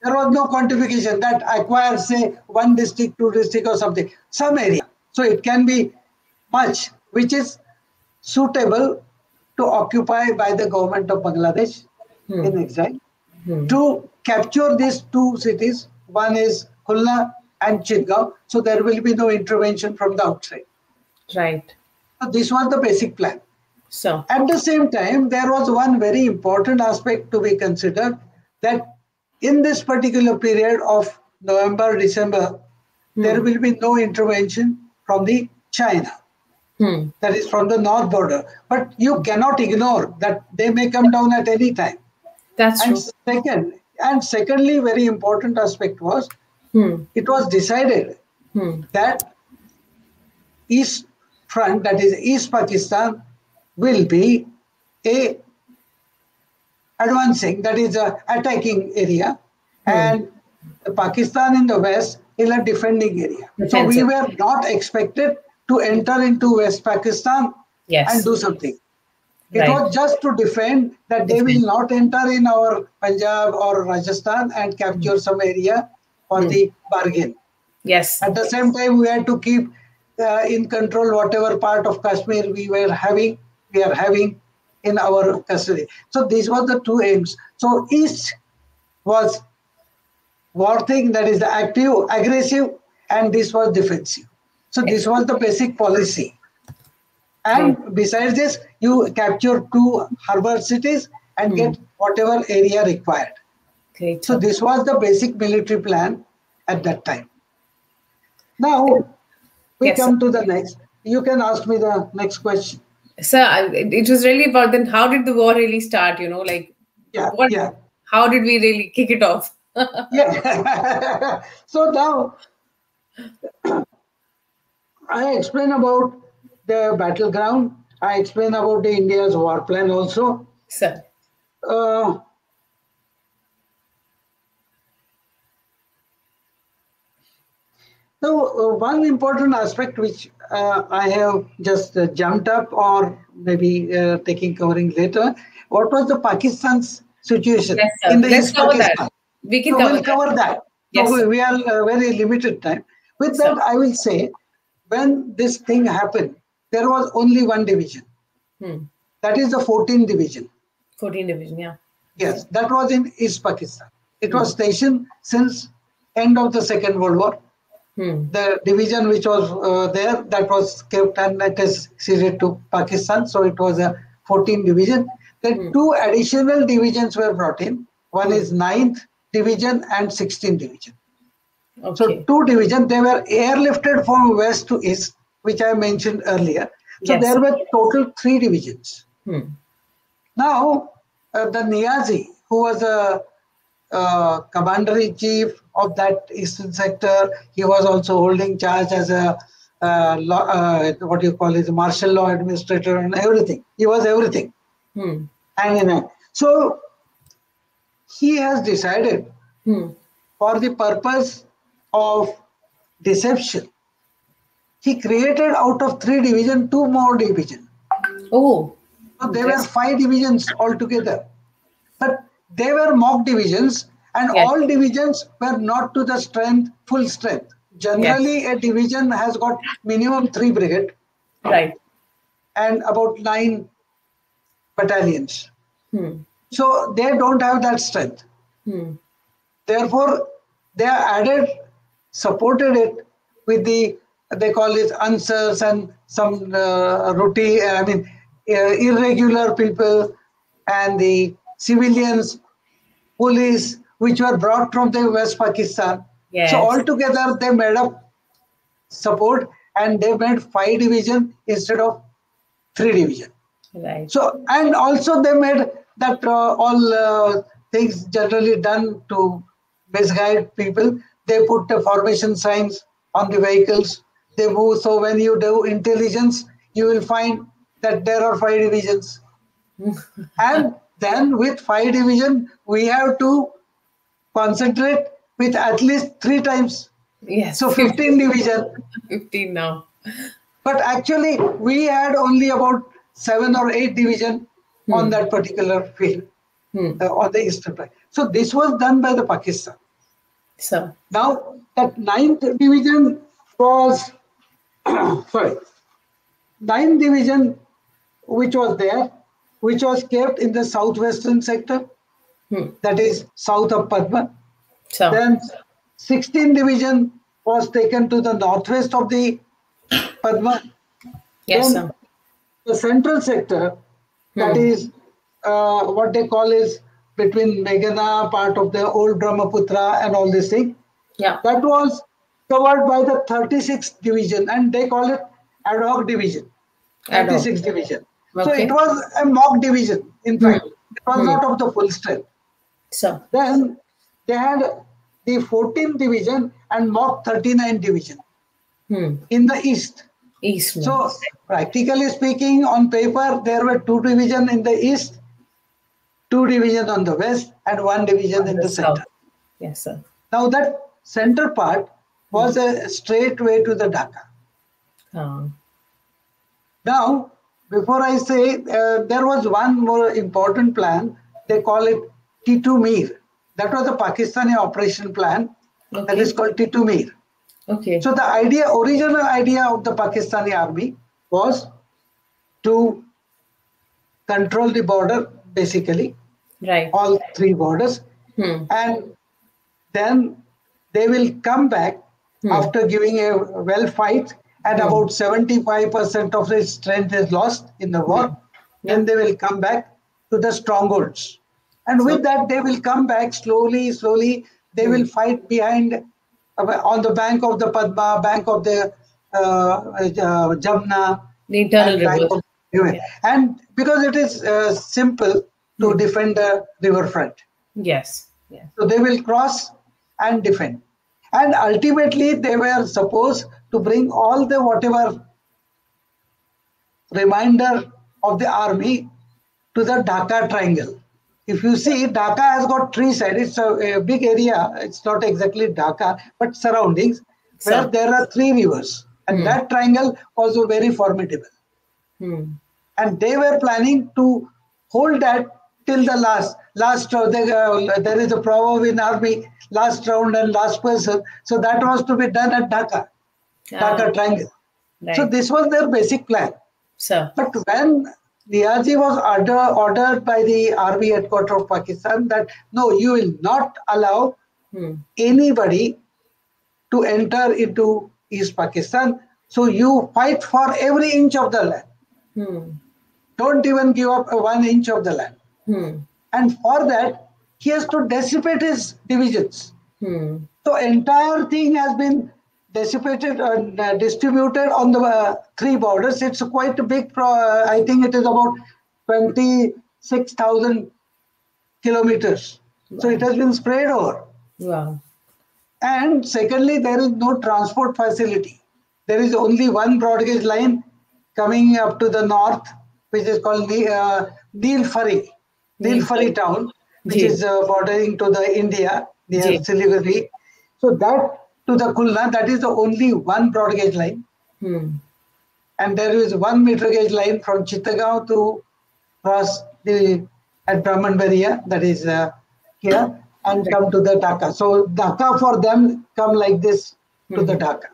There was no quantification that acquires, say, 1 district, 2 district or something, some area. So it can be much, which is suitable to occupy by the government of Bangladesh in exile. To capture these two cities, one is Khulna and Chittagaon, so there will be no intervention from the outside. Right. So this was the basic plan. So at the same time, there was one very important aspect to be considered, that in this particular period of November, December, there will be no intervention from the China. That is from the north border. But you cannot ignore that they may come down at any time. That's true. Secondly, very important aspect was, it was decided that East Front, that is East Pakistan, will be a advancing, that is a attacking area, and Pakistan in the west is a defending area. Defensive. So we were not expected to enter into West Pakistan and do something. It was just to defend that they will not enter in our Punjab or Rajasthan and capture some area for the bargain. Yes. At the same time, we had to keep in control whatever part of Kashmir we are having in our custody. So these were the two aims. So East was war thing, that is the active, aggressive, and this was defensive. So this was the basic policy. And besides this, you capture two harbor cities and get whatever area required. Great. So this was the basic military plan at that time. Now, we come to the next. You can ask me the next question. Sir, it was really about then how did the war really start, how did we really kick it off? So now, I explain about the battleground. I explain about the India's war plan also. Sir. So one important aspect which I have just jumped up, or maybe covering later, what was the Pakistan's situation in the East Pakistan? We can cover that. Yes, so we are very limited time. With that, I will say, when this thing happened, there was only one division. That is the 14th division. 14th division, yeah. Yes, that was in East Pakistan. It was stationed since end of the Second World War. The division which was there, that was kept and it is ceded to Pakistan. So it was a 14th division. Then two additional divisions were brought in. One is 9th division and 16th division. Okay. So two divisions, they were airlifted from west to east, which I mentioned earlier. So there were total 3 divisions. Now, the Niazi, who was a commander-in-chief of that eastern sector, he was also holding charge as a martial law administrator and everything. He was everything. So he has decided, for the purpose of deception, he created out of 3 divisions, 2 more divisions. Oh. So there were 5 divisions altogether. But they were mock divisions, and Yes. all divisions were not to the strength, full strength. Generally, a division has got minimum 3 brigades. Right. And about 9 battalions. Hmm. So they don't have that strength. Hmm. Therefore, they added, supported it with they call it answers and some routine, irregular people and the civilians, police, which were brought from the West Pakistan. Yes. So altogether, they made up support, and they made 5 divisions instead of 3 divisions. Right. So, and also they made that all things generally done to misguide people. They put the formation signs on the vehicles. They move. So when you do intelligence, you will find that there are 5 divisions. And then with 5 division, we have to concentrate with at least 3 times. Yes. So 15 division. 15 now. But actually, we had only about 7 or 8 division on that particular field, on the eastern side. So this was done by the Pakistan. So Now, that 9th division was, 9th division, which was there, which was kept in the southwestern sector, that is south of Padma. So Then 16th division was taken to the northwest of the Padma. yes, Then sir. the central sector, that is what they call is between Meghana, part of the old Brahmaputra and all this thing. Yeah. That was covered by the 36th division, and they call it ad hoc division, 36th division. So Okay. it was a mock division, in fact. It was not of the full strength. So Then they had the 14th division and mock 39th division in the east. East. So practically speaking, on paper, there were 2 divisions in the east, 2 divisions on the west, and 1 division in the center. Yes, sir. Now that center part was a straight way to the Dhaka. Now, before I say, there was one more important plan. They call it Titu Mir. That was a Pakistani operation plan. That is called Titu Mir. Okay. So the original idea of the Pakistani army was to control the border, basically, right, all 3 borders, and then they will come back after giving a well fight, and about 75% of its strength is lost in the war. Then they will come back to the strongholds, and with that they will come back slowly. They will fight behind, on the bank of the Padma, bank of the Jamna, the internal river. And because it is simple to defend the riverfront. Yes. So they will cross and defend. And ultimately, they were supposed to bring all the whatever remainder of the army to the Dhaka Triangle. If you see, Dhaka has got 3 sides. It's a big area. It's not exactly Dhaka, but surroundings where there are 3 rivers. And that triangle was very formidable. And they were planning to hold that till the last round. There is a proverb in army, last round and last person. So that was to be done at Dhaka, Dhaka Triangle. Right. So this was their basic plan. But when Niazi was ordered by the army headquarters of Pakistan that no, you will not allow anybody to enter into East Pakistan. So you fight for every inch of the land. Don't even give up 1 inch of the land. And for that, he has to dissipate his divisions. So entire thing has been dissipated and distributed on the 3 borders. It's quite a big, I think it is about 26,000 kilometers. Wow. So it has been spread over. Wow. And secondly, there is no transport facility. There is only one broad gauge line coming up to the north, which is called Nilfari town, which is bordering to the India, near Siliguri. So that to the Khulna, that is the only one broad gauge line. And there is 1 meter gauge line from Chittagaon to cross at Brahmanbaria, that is here, and come to the Dhaka. So Dhaka for them come like this to the Dhaka.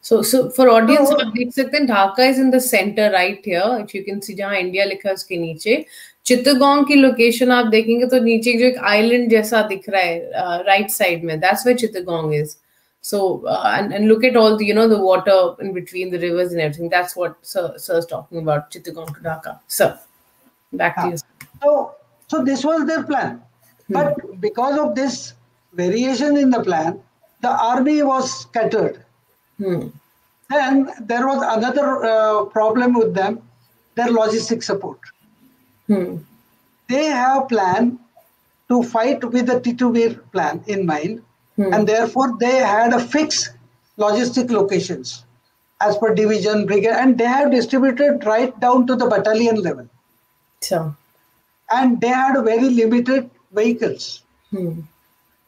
So for audience, आप देख सकते हैं Dhaka is in the center right here. If you can see जहाँ India लिखा है उसके नीचे चित्तगोंग की लोकेशन आप देखेंगे तो नीचे जो एक आइलैंड जैसा दिख रहा है राइट साइड में, that's where Chittagong is. So and look at all the the water in between the rivers and everything. That's what sir is talking about, Chittagong to Dhaka. Sir, back to you. So this was their plan, but because of this variation in the plan, the army was scattered. Then there was another problem with them, their logistic support. They have planned to fight with the Tituvir plan in mind, and therefore they had a fixed logistic locations as per division, brigade, and they have distributed right down to the battalion level. Sure. And they had very limited vehicles.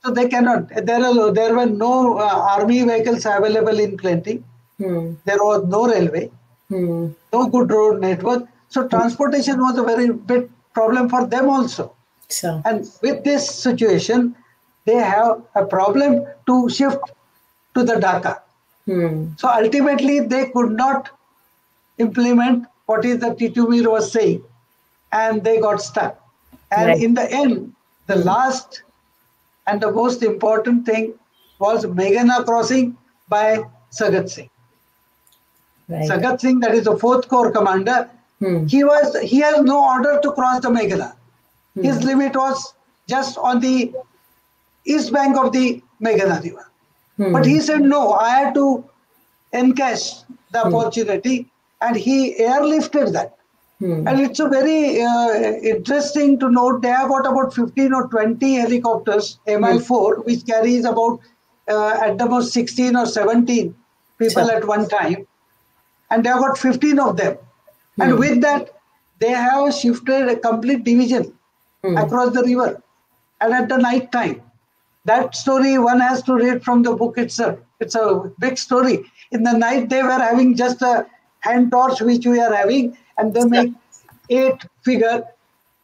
So they cannot, there were no army vehicles available in plenty. There was no railway, no good road network. So transportation was a very big problem for them also. So. And with this situation, they have a problem to shift to the Dhaka. So ultimately, they could not implement what is the Titumir was saying, and they got stuck. And in the end, the last and the most important thing was Meghana crossing by Sagat Singh. Sagat Singh, that is the 4th Corps commander, he has no order to cross the Meghana. His limit was just on the east bank of the Meghana River. But he said, no, I had to encash the opportunity, and he airlifted that. And it's a very interesting to note, they have got about 15 or 20 helicopters, ML4, which carries about at the most 16 or 17 people at one time. And they have got 15 of them. And with that, they have shifted a complete division across the river. And at the night time, that story one has to read from the book itself. It's a big story. In the night, they were having just a hand torch, which we are having, and they make 8 figure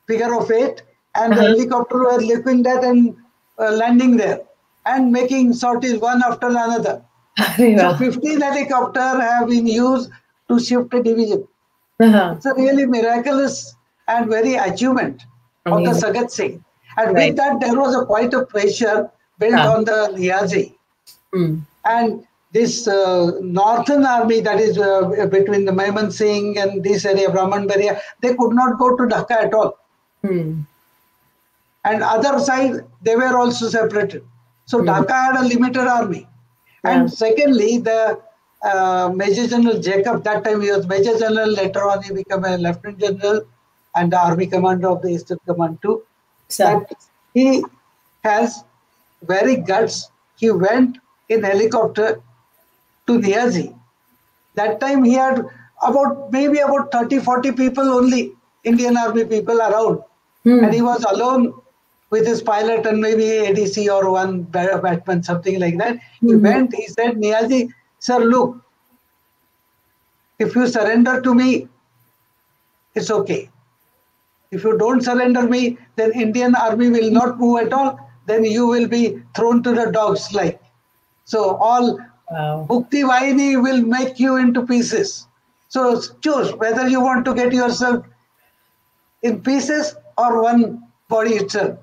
of 8, and the helicopter were looking that and landing there and making sorties one after another. So 15 helicopters have been used to shift a division. It's a really miraculous and very achievement of the Sagat Singh. And with that, there was quite a pressure built on the Niazi. And this northern army, that is between the Maiman Singh and this area, Brahmanbaria, they could not go to Dhaka at all. And other side, they were also separated. So Dhaka had a limited army. And secondly, the Major General Jacob, that time he was Major General, later on he became a Lieutenant General and the Army Commander of the Eastern Command too. That he has very guts. He went in helicopter to Niazi. That time he had maybe about 30-40 people only, Indian Army people around. And he was alone with his pilot and maybe ADC or one batman, something like that. He went, he said, Niazi, sir, look, if you surrender to me, it's okay. If you don't surrender me, then Indian Army will not move at all. Then you will be thrown to the dogs like. So all Bhukti Vahini will make you into pieces. So choose whether you want to get yourself in pieces or one body itself.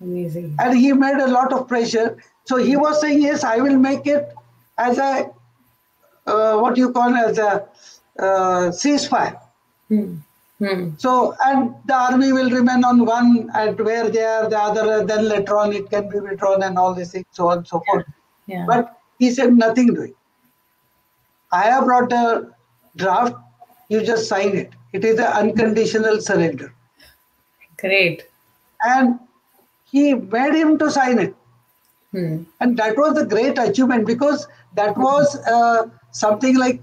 Amazing. And he made a lot of pressure. So he was saying, yes, I will make it as a, what you call as a ceasefire. So, and the army will remain on one at where they are, the other, then later on it can be withdrawn and all these things, so on and so forth. But he said nothing doing. I have brought a draft, you just sign it. It is an unconditional surrender. Great. And he made him to sign it. And that was the great achievement, because that was something like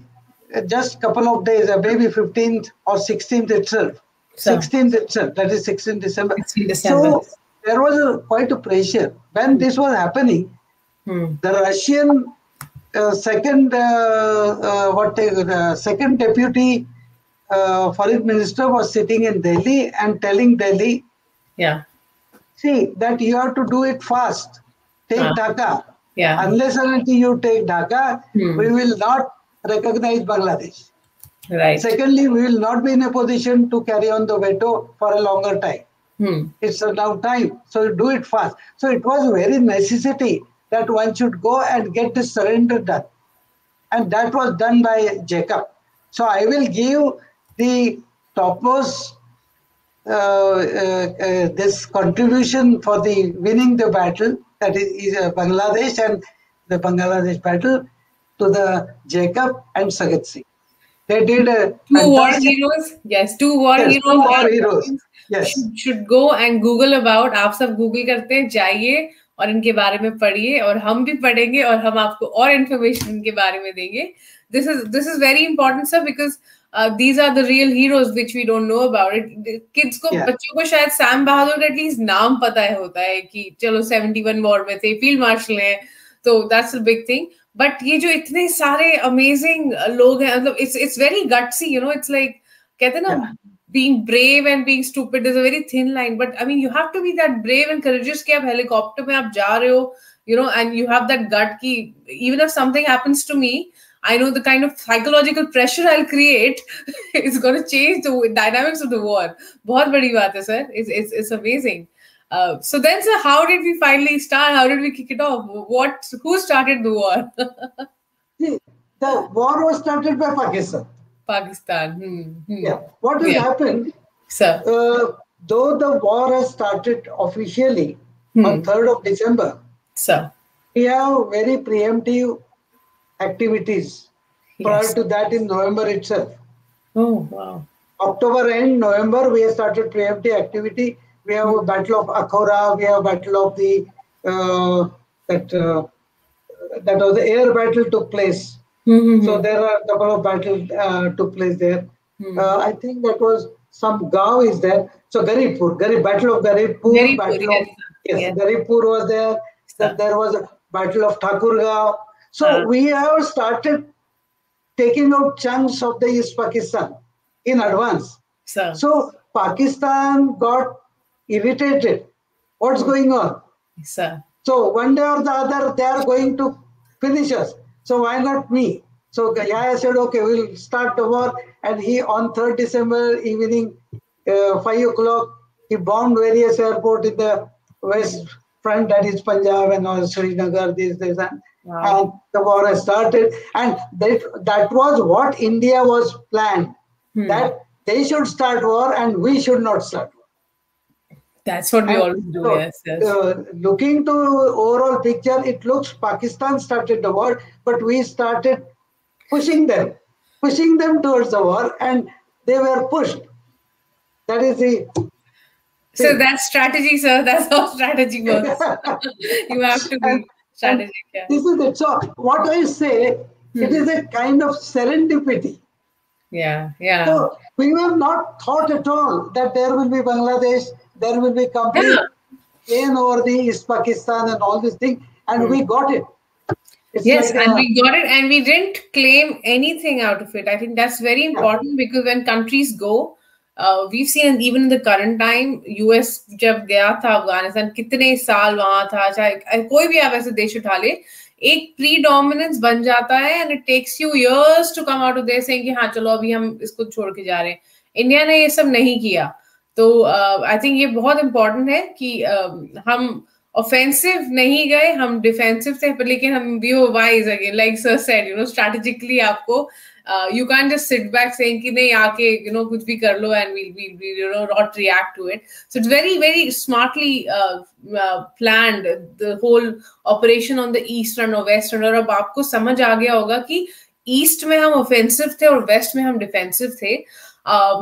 just a couple of days, maybe 15th or 16th itself. 16th itself, that is 16th December. 16 December. So there was quite a pressure. When this was happening, the Russian second deputy foreign minister was sitting in Delhi and telling Delhi, Yeah. see, that you have to do it fast. Take Dhaka. Yeah. Unless and until you take Dhaka, we will not recognize Bangladesh. Right. Secondly, we will not be in a position to carry on the veto for a longer time. It's now time. So do it fast. So it was very necessity that one should go and get the surrender done. And that was done by Jacob. So I will give the topmost this contribution for the winning the battle, that is Bangladesh and the Bangladesh battle, to the Jacob and Sagat Singh. They did a two war heroes. Yes, two war yes, heroes. Two war heroes. Yes. Should go and Google about. आप सब Google करते हैं, जाइए और इनके बारे में पढ़िए, और हम भी पढ़ेंगे और हम आपको और information इनके बारे में देंगे. This is very important, sir, because these are the real heroes which we don't know about. Kids को, बच्चों को शायद सैम बहादुर का एटलीस्ट नाम पता है होता है कि चलो 71 वॉर में थे, फील्ड मार्शल हैं, तो that's a big thing. But ये जो इतने सारे amazing लोग हैं, मतलब it's very gutsy, you know. It's like कहते हैं ना, being brave and being stupid is a very thin line. But I mean, you have to be that brave and courageous कि आप helicopter में आप जा रहे हो, you know, and you have that gut कि even if something happens to me, I know the kind of psychological pressure I'll create is going to change the dynamics of the war. बहुत बड़ी बात है, sir. It's amazing. So then, sir, how did we finally start? How did we kick it off? Who started the war? See, the war was started by Pakistan. Pakistan. Yeah. What has happened, sir? Though the war has started officially on 3rd of December, sir, we have very preemptive activities prior to that in November itself. Oh, wow. October end, November, we have started preemptive activity. We have a battle of Akhora. We have a battle of the that was the air battle took place. So there are a couple of battles took place there. I think that was some Gaon is there. So Garibpur, battle of Garibpur. Garibpur was there. Then there was a battle of Thakurgaon. So we have started taking out chunks of the East Pakistan in advance. So Pakistan got irritated. What's going on? So one day or the other, they are going to finish us. So why not me? So Yahya said, okay, we'll start the war. And he, on 3rd December evening, 5 o'clock, he bombed various airports in the west front, that is Punjab and all, Srinagar, this, and the war has started. And that was what India was planned, that they should start war and we should not start war. That's what we always do, yes. Looking to overall picture, it looks Pakistan started the war, but we started pushing them towards the war, and they were pushed. That is the... So that's strategy, sir. That's how strategy works. You have to be strategic. Yeah. This is it. So what I say, it is a kind of serendipity. Yeah. So we were not thought at all that there will be Bangladesh, there will be complete gain over the East Pakistan and all these things, and we got it. It's yes, like and we got it, and we didn't claim anything out of it. I think that's very important because when countries go, we've seen even in the current time, US जब गया था अफगानिस्तान, कितने साल वहाँ था, चाहे कोई भी आप ऐसे देश उठा ले, एक predominance बन जाता है, and it takes you years to come out of there saying कि हाँ चलो अभी हम इसको छोड़ के जा रहे हैं. इंडिया ने ये सब नहीं किया, तो I think ये बहुत important है कि हम offensive नहीं गए, हम defensive थे, लेकिन हम we were wise again, like sir said, you know, strategically आपको you can't just sit back saying कि नहीं आके, you know, कुछ भी कर लो and we'll you know not react to it. So it's very very smartly planned, the whole operation on the east front or west front. और अब आपको समझ आ गया होगा कि east में हम offensive थे और west में हम defensive थे.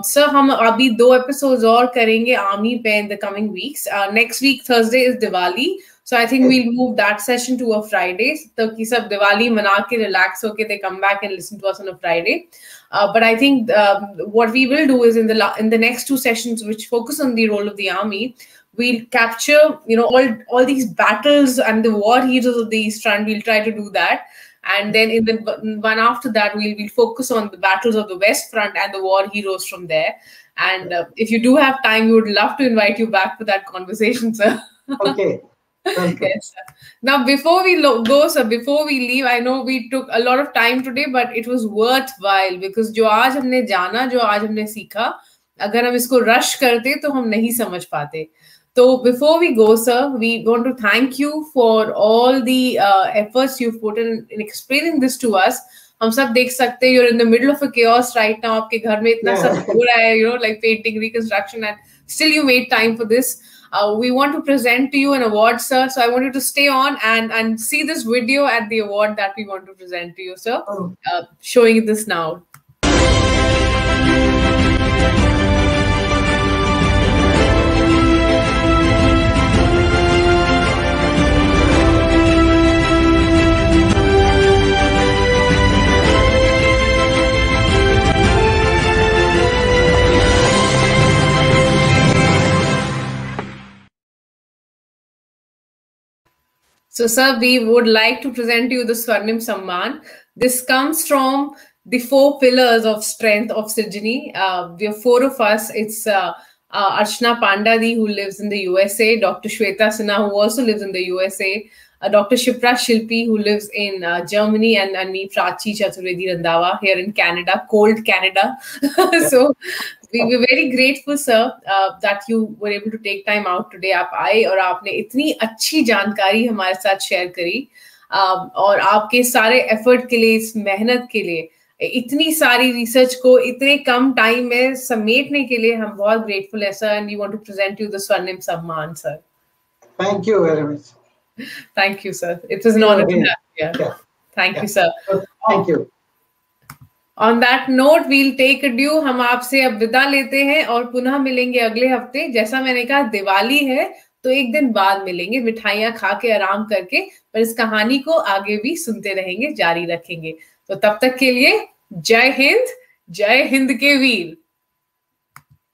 Sir, हम अभी 2 episodes और करेंगे army पे in the coming weeks. Next week Thursday is Diwali, so I think we'll move that session to a Friday. So कि सब दिवाली मना के relax होके they come back and listen to us on a Friday. But I think what we will do is in the next 2 sessions, which focus on the role of the army, we'll capture, you know, all these battles and the war heroes of the East Front. We'll try to do that. and then in the one after that we'll focus on the battles of the West Front and the war heroes from there. And if you do have time, we would love to invite you back for that conversation, sir. Okay. Yes, sir. Now, before we go, sir, before we leave, I know we took a lot of time today, but it was worthwhile because जो आज हमने जाना, जो आज हमने सीखा, अगर हम इसको rush करते तो हम नहीं समझ पाते. So before we go, sir, we want to thank you for all the efforts you've put in explaining this to us. हम सब देख सकते हैं, you're in the middle of a chaos right now. आपके घर में इतना सब हो रहा है, you know, like painting, reconstruction, and still you made time for this. We want to present to you an award, sir. So I want you to stay on and see this video at the award that we want to present to you, sir. Showing you this now. So, sir, we would like to present to you the Swarnim Samman. This comes from the 4 pillars of strength of Srijani. We are 4 of us. It's Archana Pandadi, who lives in the USA, Dr. Shweta Sinha, who also lives in the USA, Dr. Shipra Shilpi, who lives in Germany, and me, Prachi Chaturvedi Randhawa, here in Canada, cold Canada. So we're very grateful, sir, that you were able to take time out today. आप आए और आपने इतनी अच्छी जानकारी हमारे साथ share करी, और आपके सारे एफर्ट के लिए, इस मेहनत के लिए, इतनी सारी रिसर्च को इतने कम टाइम में समेटने के लिए हम बहुत ग्रेटफुल है, sir. And we want to present you the Swarnim Samman, sir. Thank you very much. Thank you, sir. It was an honor to have you. Yeah. Thank you, sir. Thank you. On that note, we'll take a due. हम आपसे अब विदा लेते हैं और पुनः मिलेंगे अगले हफ्ते. जैसा मैंने कहा, दिवाली है तो एक दिन बाद मिलेंगे, मिठाइयाँ खा के आराम करके, पर इस कहानी को आगे भी सुनते रहेंगे, जारी रखेंगे. तो तब तक के लिए जय हिंद के वीर.